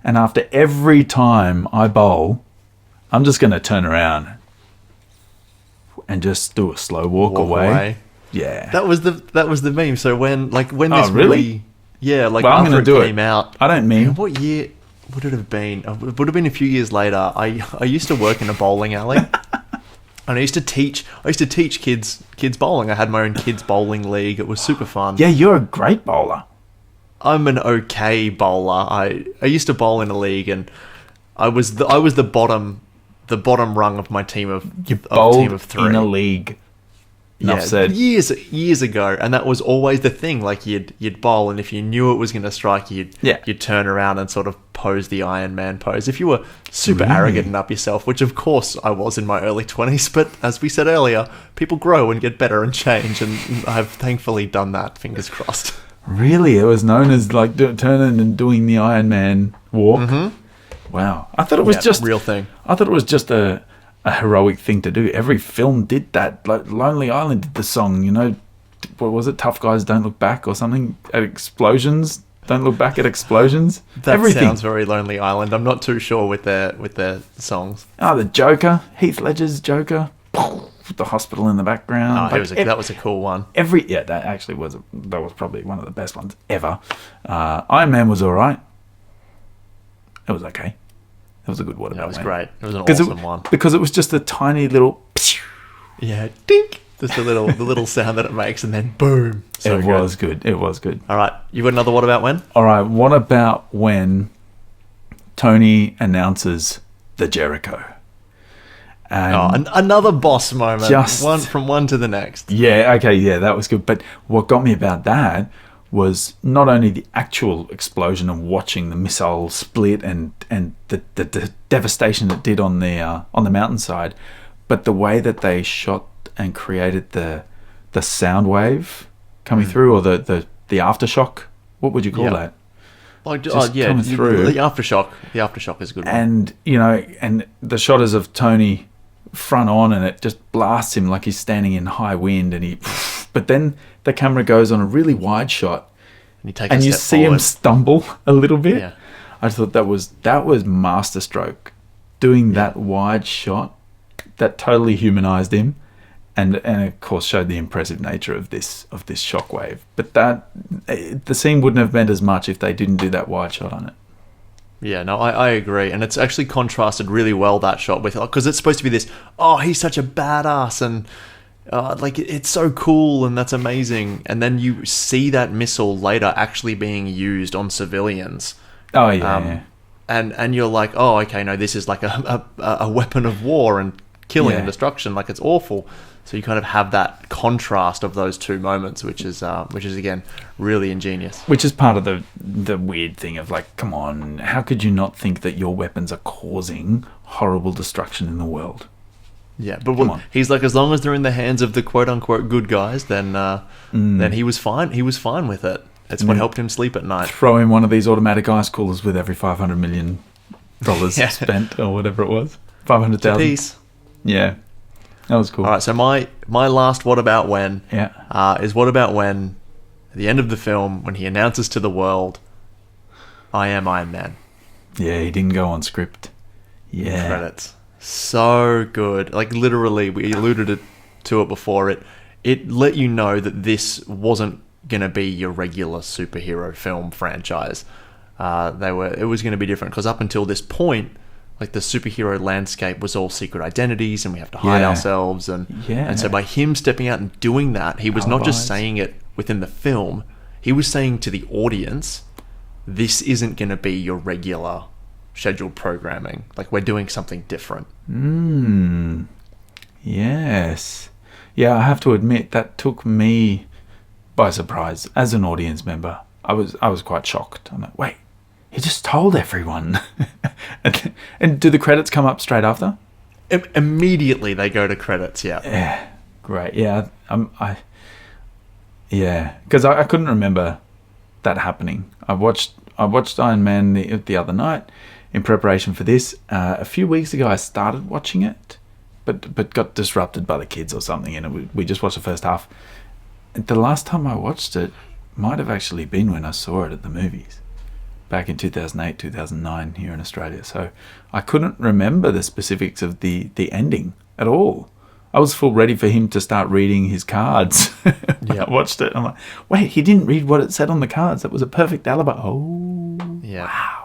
And after every time I bowl, I'm just going to turn around and just do a slow walk away. Yeah. That was the meme. So when this really? movie, like Well, I'm after gonna it do it. came out, I don't meme. what year would it have been? It would have been a few years later. I used to work in a bowling alley, and I used to teach kids bowling. I had my own kids bowling league. It was super fun. Yeah, you're a great bowler. I'm an okay bowler. I used to bowl in a league, and I was the bottom rung of my team of You a bowled team of 3. in a league. Enough said. Years ago, and that was always the thing. Like you'd bowl, and if you knew it was going to strike, you'd turn around and sort of pose the Iron Man pose. If you were super arrogant and up yourself, which of course I was in my early 20s, but as we said earlier, people grow and get better and change, and I've thankfully done that. Fingers crossed. Really? It was known as like turning and doing the Iron Man walk? Mm-hmm. Wow. I thought it was just... real thing. I thought it was just a heroic thing to do. Every film did that. Like Lonely Island did the song, what was it? Tough Guys Don't Look Back or something? At explosions? Don't look back at explosions? That Everything. sounds very Lonely Island. I'm not too sure with their songs. Oh, the Joker. Heath Ledger's Joker. With the hospital in the background. That was a cool one. That actually was probably one of the best ones ever. Iron Man was alright. It was okay. That was a good one. That was great. It was an awesome one. Because it was just a tiny little... Yeah, dink. Just the little sound that it makes, and then boom. So It was good. It was good. All right, you got another what about when? All right, what about when Tony announces the Jericho? And Another boss moment. Just- from one to the next. yeah, okay, yeah, that was good. But what got me about that was not only the actual explosion and watching the missile split and the devastation it did on the mountainside, but the way that they shot and created the sound wave coming through, or the aftershock. What would you call that? Like, Just coming through. The aftershock. The aftershock is a good one. And and the shot is of Tony front on, and it just blasts him like he's standing in high wind, and but then the camera goes on a really wide shot, and you see him stumble a little bit. Yeah. I thought that was masterstroke, doing that wide shot that totally humanized him, and of course showed the impressive nature of this shockwave. But the scene wouldn't have meant as much if they didn't do that wide shot on it. Yeah, no, I agree. And it's actually contrasted really well, that shot, with, because it's supposed to be this, he's such a badass, and it's so cool, and that's amazing. And then you see that missile later actually being used on civilians. Oh, yeah. And you're like, oh, okay, no, this is like a weapon of war and killing and destruction. Like, it's awful. So you kind of have that contrast of those two moments, which is again really ingenious. Which is part of the weird thing of like, come on, how could you not think that your weapons are causing horrible destruction in the world? Yeah, but Come on. he's like, as long as they're in the hands of the quote-unquote good guys, then he was fine. He was fine with it. It's what helped him sleep at night. Throw in one of these automatic ice coolers with every $500 million Yeah. spent, or whatever it was. 500,000. Peace. Yeah. That was cool. All right, so my last what about when is what about when, at the end of the film, when he announces to the world, I am Iron Man. Yeah, he didn't go on script. Yeah. Credits. So good. Like, literally, we alluded to it before. It let you know that this wasn't going to be your regular superhero film franchise. It was going to be different, because up until this point, like, the superhero landscape was all secret identities, and we have to hide ourselves, and so by him stepping out and doing that, he was not just saying it within the film, he was saying to the audience, this isn't going to be your regular scheduled programming. Like, we're doing something different. Yes. Yeah, I have to admit that took me by surprise as an audience member. I was quite shocked. I'm like, wait, he just told everyone. And do the credits come up straight after? Immediately they go to credits. Yeah, great. Yeah, because I couldn't remember that happening. I watched Iron Man the other night in preparation for this. A few weeks ago, I started watching it, but got disrupted by the kids or something, and we just watched the first half. The last time I watched it might have actually been when I saw it at the movies, back in 2008, 2009 here in Australia. So I couldn't remember the specifics of the ending at all. I was full ready for him to start reading his cards when I watched it. I'm like, wait, he didn't read what it said on the cards. That was a perfect alibi. Oh, yeah. Wow.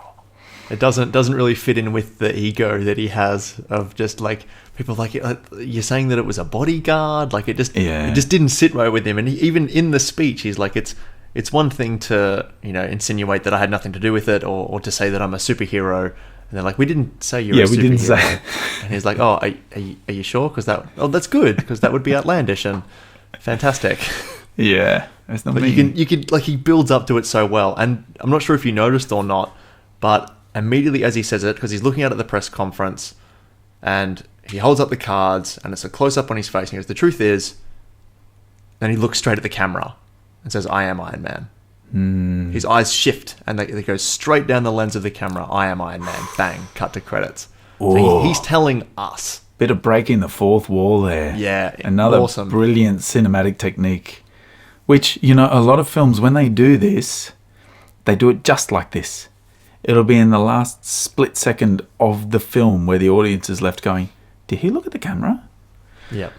It doesn't really fit in with the ego that he has of just like people like you're saying that it was a bodyguard. Like it just didn't sit right with him. And even in the speech, he's like, it's one thing to insinuate that I had nothing to do with it, or to say that I'm a superhero. And they're like, we didn't say you're a superhero. Yeah, we didn't say. And he's like, oh, are you sure? That's good, because that would be outlandish and fantastic. Yeah, that's not but me. you could like, he builds up to it so well. And I'm not sure if you noticed or not, but immediately as he says it, because he's looking out at the press conference, and he holds up the cards, and it's a close up on his face, and he goes, the truth is, then he looks straight at the camera and says, I am Iron Man. His eyes shift, and they go straight down the lens of the camera. I am Iron Man. Bang, cut to credits. So he's telling us. Bit of breaking the fourth wall there. Yeah, another awesome. Brilliant cinematic technique, which, a lot of films, when they do this, they do it just like this. It'll be in the last split second of the film where the audience is left going, did he look at the camera? Yeah.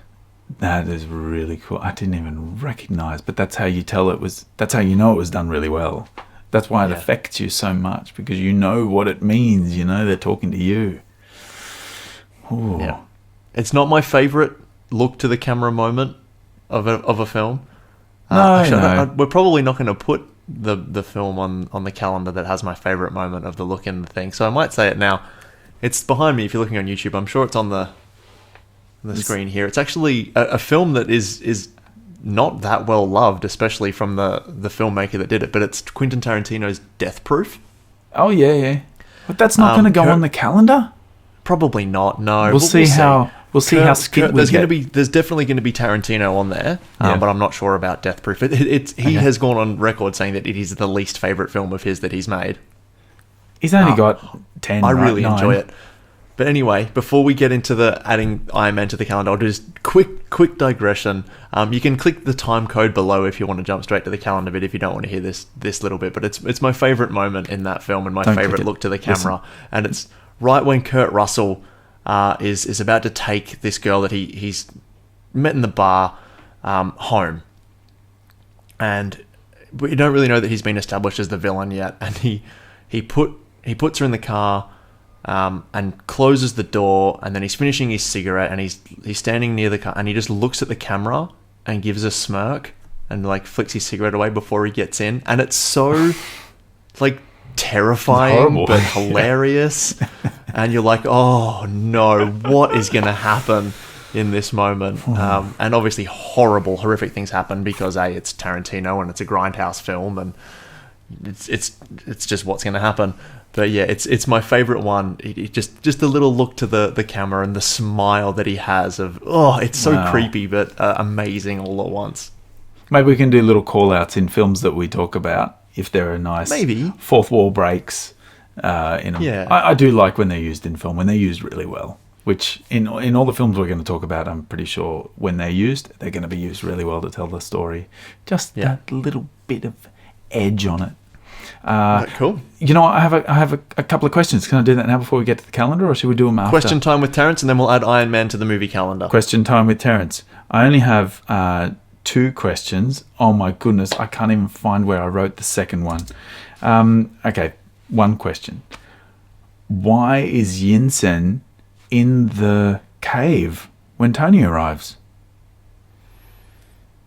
That is really cool. I didn't even recognize, but that's how you tell it was. That's how you know it was done really well. That's why it affects you so much, because you know what it means. They're talking to you. Ooh. Yeah, it's not my favorite look to the camera moment of a film. No. We're probably not going to put the film on the calendar that has my favorite moment of the look in the thing. So I might say it now. It's behind me if you're looking on YouTube. I'm sure it's on the screen here. It's actually a film that is not that well loved, especially from the filmmaker that did it, but it's Quentin Tarantino's Death Proof. Oh, yeah. But that's not going to go on the calendar? Probably not, no. We'll see how skit we get. There's definitely going to be Tarantino on there, but I'm not sure about Death Proof. He has gone on record saying that it is the least favourite film of his that he's made. He's only got 10, I really 9. enjoy it. But anyway, before we get into the adding Iron Man to the calendar, I'll do this quick digression. You can click the time code below if you want to jump straight to the calendar bit if you don't want to hear this little bit. But it's my favourite moment in that film and my favourite look to the camera. Listen. And it's right when Kurt Russell is about to take this girl that he's met in the bar home. And we don't really know that he's been established as the villain yet. And he puts her in the car and closes the door, and then he's finishing his cigarette, and he's standing near the car, and he just looks at the camera and gives a smirk and like flicks his cigarette away before he gets in. And it's so like terrifying but hilarious. And you're like, oh no, what is going to happen in this moment? And obviously horrific things happen because it's Tarantino and it's a grindhouse film, and it's just what's going to happen. But yeah, it's my favorite one. It just a little look to the camera and the smile that he has of, it's so Wow. creepy but amazing all at once. Maybe we can do little call-outs in films that we talk about if there are nice Maybe. fourth wall breaks in them. Yeah. I do like when they're used in film, when they're used really well. Which in all the films we're going to talk about, I'm pretty sure when they're used, they're going to be used really well to tell the story. Just that little bit of edge on it. Cool. You know, I have a couple of questions. Can I do that now before we get to the calendar, or should we do them after? Question time with Terrence, and then we'll add Iron Man to the movie calendar. Question time with Terrence. I only have 2 questions. Oh my goodness, I can't even find where I wrote the second one. Okay, one question. Why is Yinsen in the cave when Tony arrives?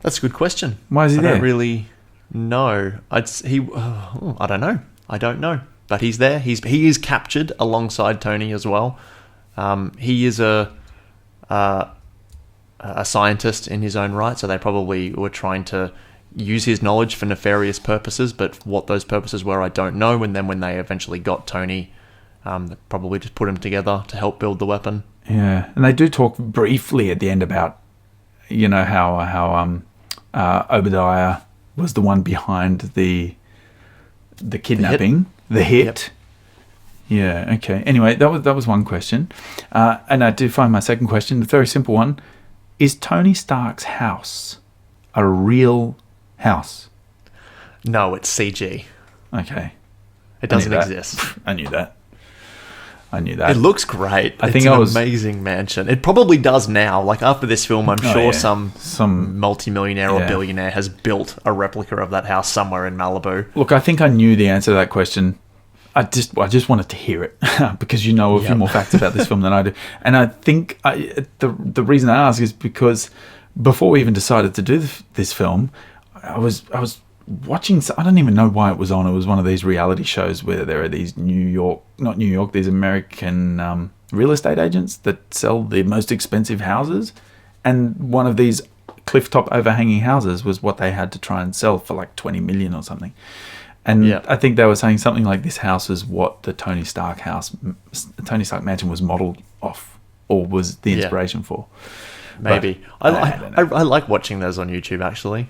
That's a good question. Why is he I there? don't really know. I don't know. I don't know. But he's there. He is captured alongside Tony as well. He is a scientist in his own right, so they probably were trying to use his knowledge for nefarious purposes. But what those purposes were, I don't know. And then when they eventually got Tony, they probably just put him together to help build the weapon. Yeah, and they do talk briefly at the end about, you know, how Obadiah was the one behind the kidnapping, the hit. Yep. Yeah. Okay. Anyway, that was one question, and I do find my second question, a very simple one: is Tony Stark's house a real house? No, it's CG. Okay. It doesn't I knew that. exist. I knew that. It looks great. I think it's I an was- amazing mansion. It probably does now. Like after this film, I'm sure yeah. some multimillionaire or Yeah. billionaire has built a replica of that house somewhere in Malibu. Look, I think I knew the answer to that question. I just wanted to hear it because you know a few more facts about this film than I do. And I think the reason I ask is because before we even decided to do this film, I was watching. I don't even know why it was on. It was one of these reality shows where there are these these American real estate agents that sell the most expensive houses, and one of these clifftop overhanging houses was what they had to try and sell for like 20 million or something. And I think they were saying something like this house is what the Tony Stark mansion was modeled off, or was the inspiration for. Maybe. But I like watching those on YouTube actually.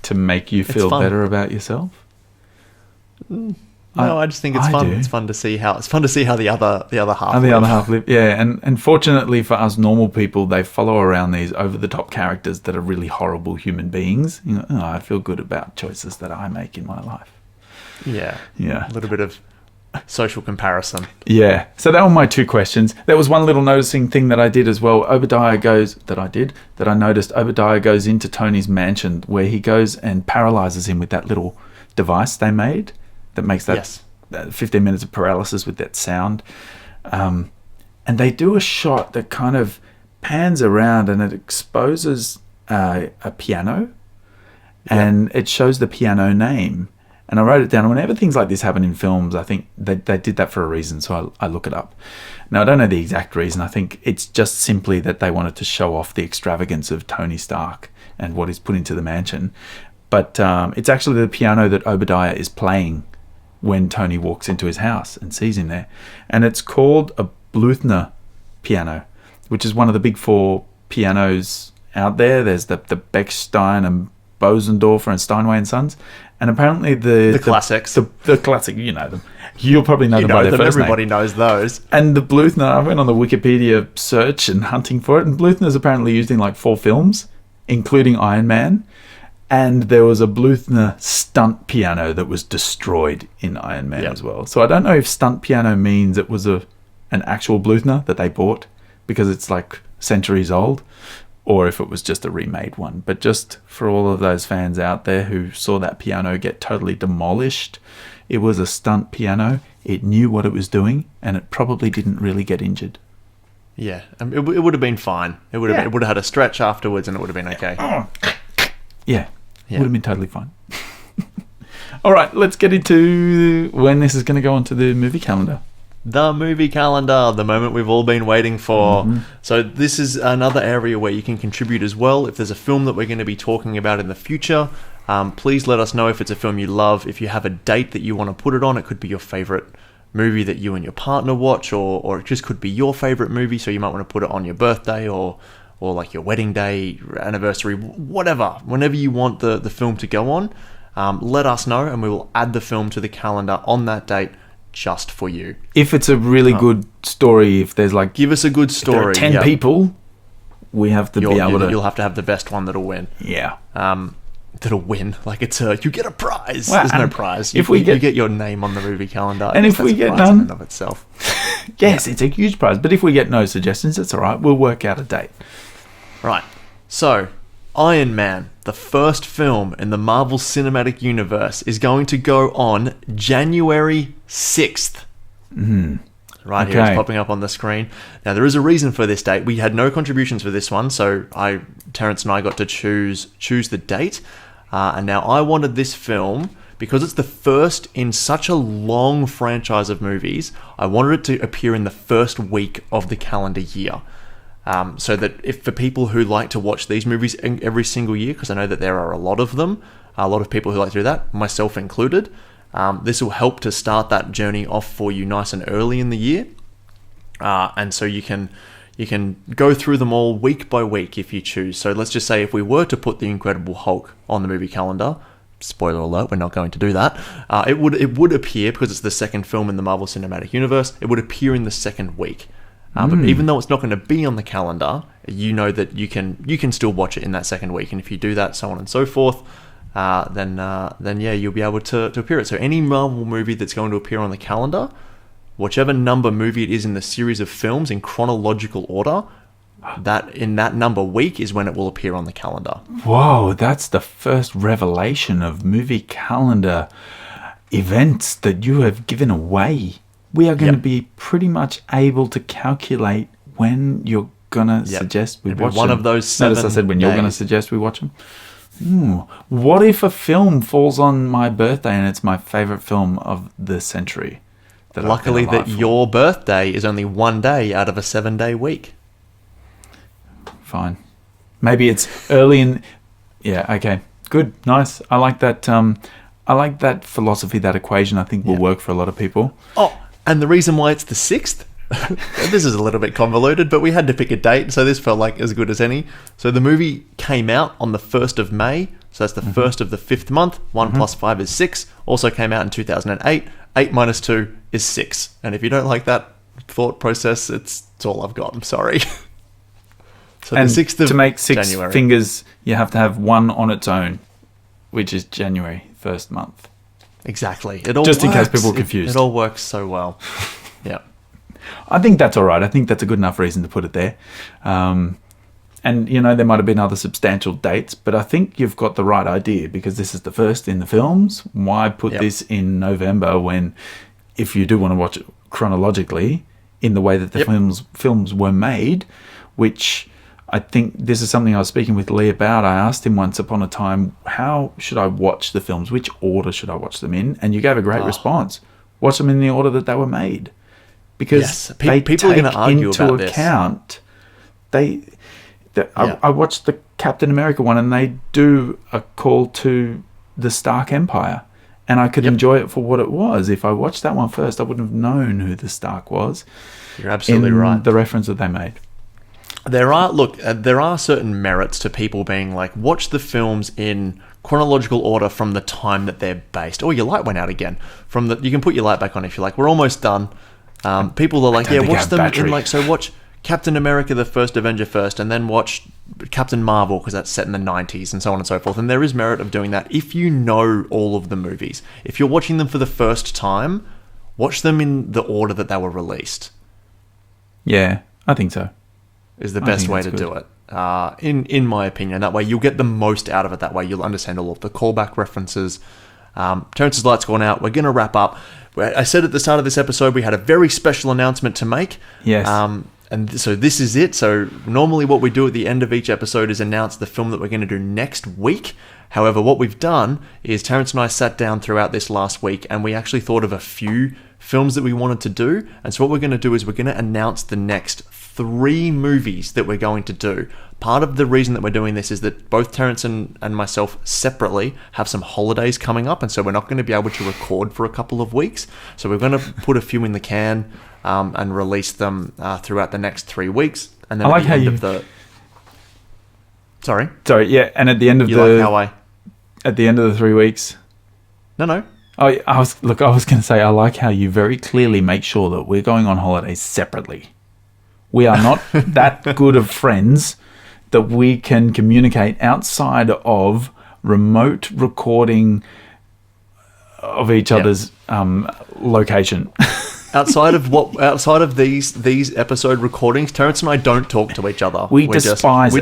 To make you feel fun. better about yourself? No, I just think it's I fun. do. It's fun to see how the other half. And the live. other half live. Yeah, and fortunately for us normal people, they follow around these over-the-top characters that are really horrible human beings. You know, I feel good about choices that I make in my life. Yeah. Yeah. A little bit of social comparison. Yeah. So that were my 2 questions. There was one little noticing thing that I did as well. Obadiah goes into Tony's mansion where he goes and paralyzes him with that little device they made that makes that 15 minutes of paralysis with that sound. And they do a shot that kind of pans around and it exposes a piano and it shows the piano name. And I wrote it down. Whenever things like this happen in films, I think they did that for a reason, so I look it up. Now, I don't know the exact reason. I think it's just simply that they wanted to show off the extravagance of Tony Stark and what he's put into the mansion. But it's actually the piano that Obadiah is playing when Tony walks into his house and sees him there. And it's called a Bluthner piano, which is one of the big 4 pianos out there. There's the Bechstein and Bosendorfer and Steinway and Sons. And apparently the classics. The classic, you know them. You'll probably know them by their first Everybody name. knows those. And the Bluthner, I went on the Wikipedia search and hunting for it, and Bluthner is apparently used in like 4 films, including Iron Man. And there was a Bluthner stunt piano that was destroyed in Iron Man as well. So I don't know if stunt piano means it was an actual Bluthner that they bought because it's like centuries old, or if it was just a remade one. But just for all of those fans out there who saw that piano get totally demolished, it was a stunt piano. It knew what it was doing, and it probably didn't really get injured. Yeah, it would have been fine. It would have had a stretch afterwards, and it would have been okay. Yeah, would have been totally fine. All right, let's get into when this is going to go onto the movie calendar. The movie calendar, the moment we've all been waiting for. So this is another area where you can contribute as well. If there's a film that we're going to be talking about in the future, Please let us know if it's a film you love. If you have a date that you want to put it on, it could be your favorite movie that you and your partner watch, or it just could be your favorite movie, so you might want to put it on your birthday or like your wedding day, anniversary, whatever. Whenever you want the film to go on, let us know, and we will add the film to the calendar on that date just for you. If it's a really good story, if there's like... Give us a good story. If there are 10 people, we have to be able to... You'll have to have the best one that'll win. Yeah. That'll win. Like, you get a prize. Well, there's no prize. If you get your name on the movie calendar. And if we get none... none... in of itself. Yes, it's a huge prize. But if we get no suggestions, it's all right. We'll work out a date. Right. So, Iron Man, the first film in the Marvel Cinematic Universe, is going to go on January 6th. Right here, it's popping up on the screen. Now, there is a reason for this date. We had no contributions for this one, so Terrence and I got to choose the date. And now I wanted this film, because it's the first in such a long franchise of movies, I wanted it to appear in the first week of the calendar year. So that if for people who like to watch these movies every single year, because I know that there are a lot of them, a lot of people who like to do that, myself included, this will help to start that journey off for you nice and early in the year. And so you can go through them all week by week if you choose. So let's just say if we were to put The Incredible Hulk on the movie calendar, spoiler alert, we're not going to do that, it would appear, because it's the second film in the Marvel Cinematic Universe, it would appear in the second week. But even though it's not going to be on the calendar, you know that you can still watch it in that second week. And if you do that, so on and so forth, then yeah, you'll be able to appear it. So any Marvel movie that's going to appear on the calendar, whichever number movie it is in the series of films in chronological order, that in that number week is when it will appear on the calendar. Whoa, that's the first revelation of movie calendar events that you have given away. We are going to be pretty much able to calculate when you're going to suggest we watch one them. of those 7 Notice I said when you're going to days. suggest we watch them. What if a film falls on my birthday and it's my favourite film of the century? Luckily that your birthday is only one day out of a 7-day week. Fine. Maybe it's early in... Yeah, okay. Good. Nice. I like that. I like that philosophy, that equation. I think will work for a lot of people. Oh, and the reason why it's the 6th, this is a little bit convoluted, but we had to pick a date, so this felt like as good as any. So the movie came out on the 1st of May, so that's the first of the 5th month. 1 plus 5 is 6. Also came out in 2008. 8 minus 2 is 6. And if you don't like that thought process, it's all I've got. I'm sorry. So And the 6th of to make 6 January. fingers, you have to have one on its own, which is January, first month. Exactly. It all Just in case works. people are confused. It all works so well. Yeah. I think that's all right. I think that's a good enough reason to put it there. And, you know, there might have been other substantial dates, but I think you've got the right idea, because this is the first in the films. Why put this in November when, if you do want to watch it chronologically, in the way that the films were made, which I think this is something I was speaking with Lee about. I asked him once upon a time, how should I watch the films? Which order should I watch them in? And you gave a great response. Watch them in the order that they were made. Because they people are take going to argue into about account... I watched the Captain America one, and they do a call to the Stark Empire. And I could enjoy it for what it was. If I watched that one first, I wouldn't have known who the Stark was. You're absolutely right. The reference that they made. There are certain merits to people being like, watch the films in chronological order from the time that they're based. Oh, your light went out again. You can put your light back on if you like. We're almost done. People are like, watch them in watch Captain America, the first Avenger first, and then watch Captain Marvel, because that's set in the 90s, and so on and so forth. And there is merit of doing that if you know all of the movies. If you're watching them for the first time, watch them in the order that they were released. Yeah, I think so. Is the best way to do it, in my opinion. That way you'll get the most out of it. That way you'll understand all of the callback references. Terrence's light's gone out. We're going to wrap up. I said at the start of this episode we had a very special announcement to make. Yes. And so this is it. So normally what we do at the end of each episode is announce the film that we're going to do next week. However, what we've done is Terrence and I sat down throughout this last week, and we actually thought of a few films that we wanted to do. And so what we're going to do is we're going to announce the next 3 movies that we're going to do. part of the reason that we're doing this is that both Terrence and myself separately have some holidays coming up, and so we're not going to be able to record for a couple of weeks. So we're going to put a few in the can and release them throughout the next 3 weeks. And then I like at the how end you... of the... Sorry, yeah, and at the end of like how at the end of the 3 weeks... No. Oh, I was going to say, I like how you very clearly make sure that we're going on holidays separately. We are not that good of friends that we can communicate outside of remote recording of each other's location. outside of these episode recordings, Terrence and I don't talk to each other. We despise it.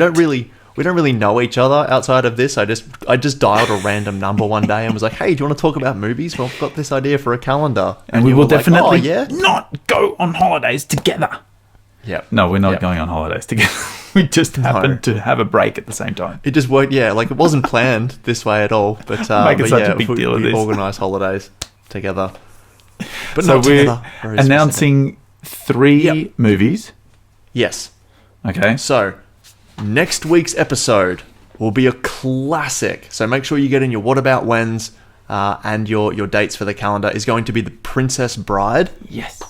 We don't really know each other outside of this. I just dialed a random number one day and was like, "Hey, do you want to talk about movies? Well, I've got this idea for a calendar." And we will definitely like, not go on holidays together. Yeah. No, we're not going on holidays together. We just happened to have a break at the same time. It just worked. Yeah, like it wasn't planned this way at all. But Making such a big deal of we this. organise holidays together. But so not we're together. Very announcing 3 movies. Yes. Okay. So next week's episode will be a classic. So make sure you get in your What About Whens and your dates for the calendar. Is going to be The Princess Bride. Yes.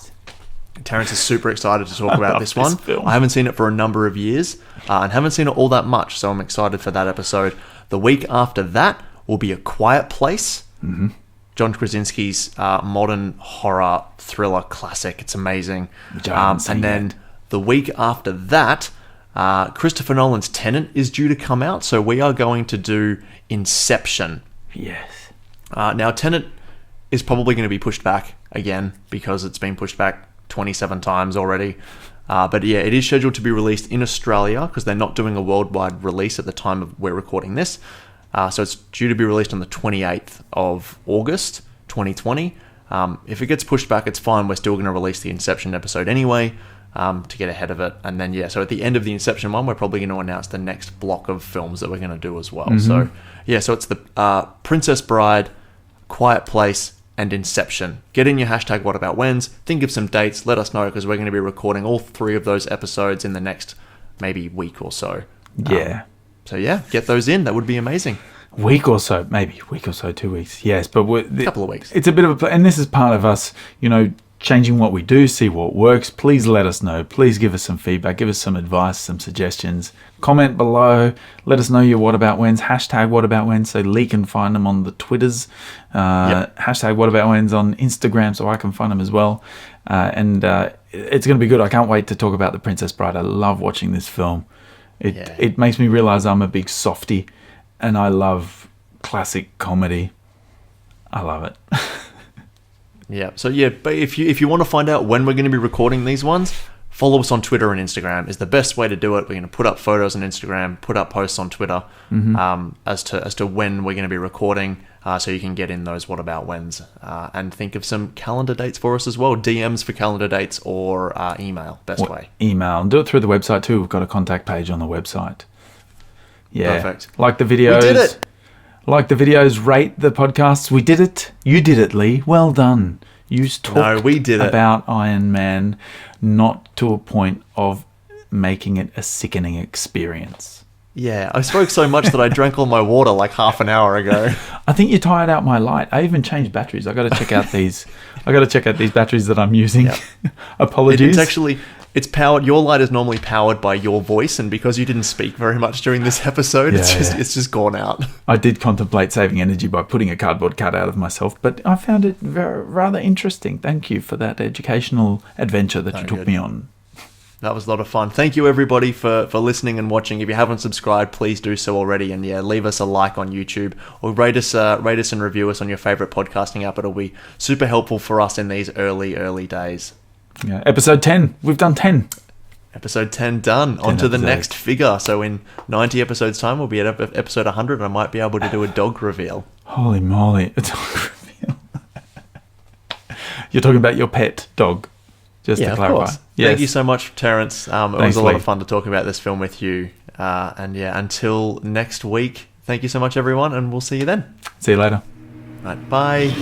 Terrence is super excited to talk about this one. Film. I haven't seen it for a number of years and haven't seen it all that much, so I'm excited for that episode. The week after that will be A Quiet Place. Mm-hmm. John Krasinski's modern horror thriller classic. It's amazing. And then the week after that, Christopher Nolan's Tenet is due to come out, so we are going to do Inception. Yes. Now, Tenet is probably going to be pushed back again because it's been pushed back 27 times already. But yeah, it is scheduled to be released in Australia because they're not doing a worldwide release at the time of we're recording this. So it's due to be released on the 28th of August, 2020. If it gets pushed back, it's fine. We're still going to release the Inception episode anyway to get ahead of it. And then, yeah, so at the end of the Inception one, we're probably going to announce the next block of films that we're going to do as well. Mm-hmm. So, yeah, so it's the Princess Bride, Quiet Place, and Inception. Get in your hashtag #WhatAboutWhens. Think of some dates. Let us know because we're going to be recording all 3 of those episodes in the next maybe week or so. Yeah. So yeah, get those in. That would be amazing. Week or so, maybe. Week or so, 2 weeks. Yes, but a couple of weeks. It's a bit of a... And this is part of us, changing what we do, see what works. Please let us know. Please give us some feedback. Give us some advice, some suggestions. Comment below. Let us know your What About Whens. Hashtag What About Whens so Lee can find them on the Twitters. Hashtag What About Whens on Instagram so I can find them as well. And it's going to be good. I can't wait to talk about The Princess Bride. I love watching this film. It makes me realize I'm a big softie and I love classic comedy. I love it. Yeah. So yeah, but if you want to find out when we're going to be recording these ones, follow us on Twitter and Instagram is the best way to do it. We're going to put up photos on Instagram, put up posts on Twitter as to when we're going to be recording, so you can get in those What About Whens and think of some calendar dates for us as well. DMs for calendar dates or email, best way. Email. And do it through the website too. We've got a contact page on the website. Yeah. Perfect. Like the videos. We did it. Like the videos, rate the podcasts. We did it. You did it, Lee. Well done. You talked we did it. about Iron Man, not to a point of making it a sickening experience. Yeah, I spoke so much that I drank all my water like half an hour ago. I think you tired out my light. I even changed batteries. I got to check out these. I got to check out these batteries that I'm using. Yep. Apologies. It's powered. Your light is normally powered by your voice, and because you didn't speak very much during this episode, it's just gone out. I did contemplate saving energy by putting a cardboard cutout of myself, but I found it rather interesting. Thank you for that educational adventure that you took me on. That was a lot of fun. Thank you everybody for listening and watching. If you haven't subscribed, please do so already, and leave us a like on YouTube or rate us and review us on your favorite podcasting app. It'll be super helpful for us in these early days. Yeah, episode 10. We've done 10. Episode 10 done. On to the next figure. So in 90 episodes time, we'll be at episode 100 and I might be able to do a dog reveal. Holy moly. A dog reveal. You're talking about your pet dog, just to clarify. Of course. Yes. Thank you so much, Terrence. It was a lot of fun to talk about this film with you. Until next week, thank you so much, everyone, and we'll see you then. See you later. Right, bye.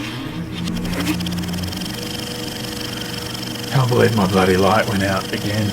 Can't believe my bloody light went out again.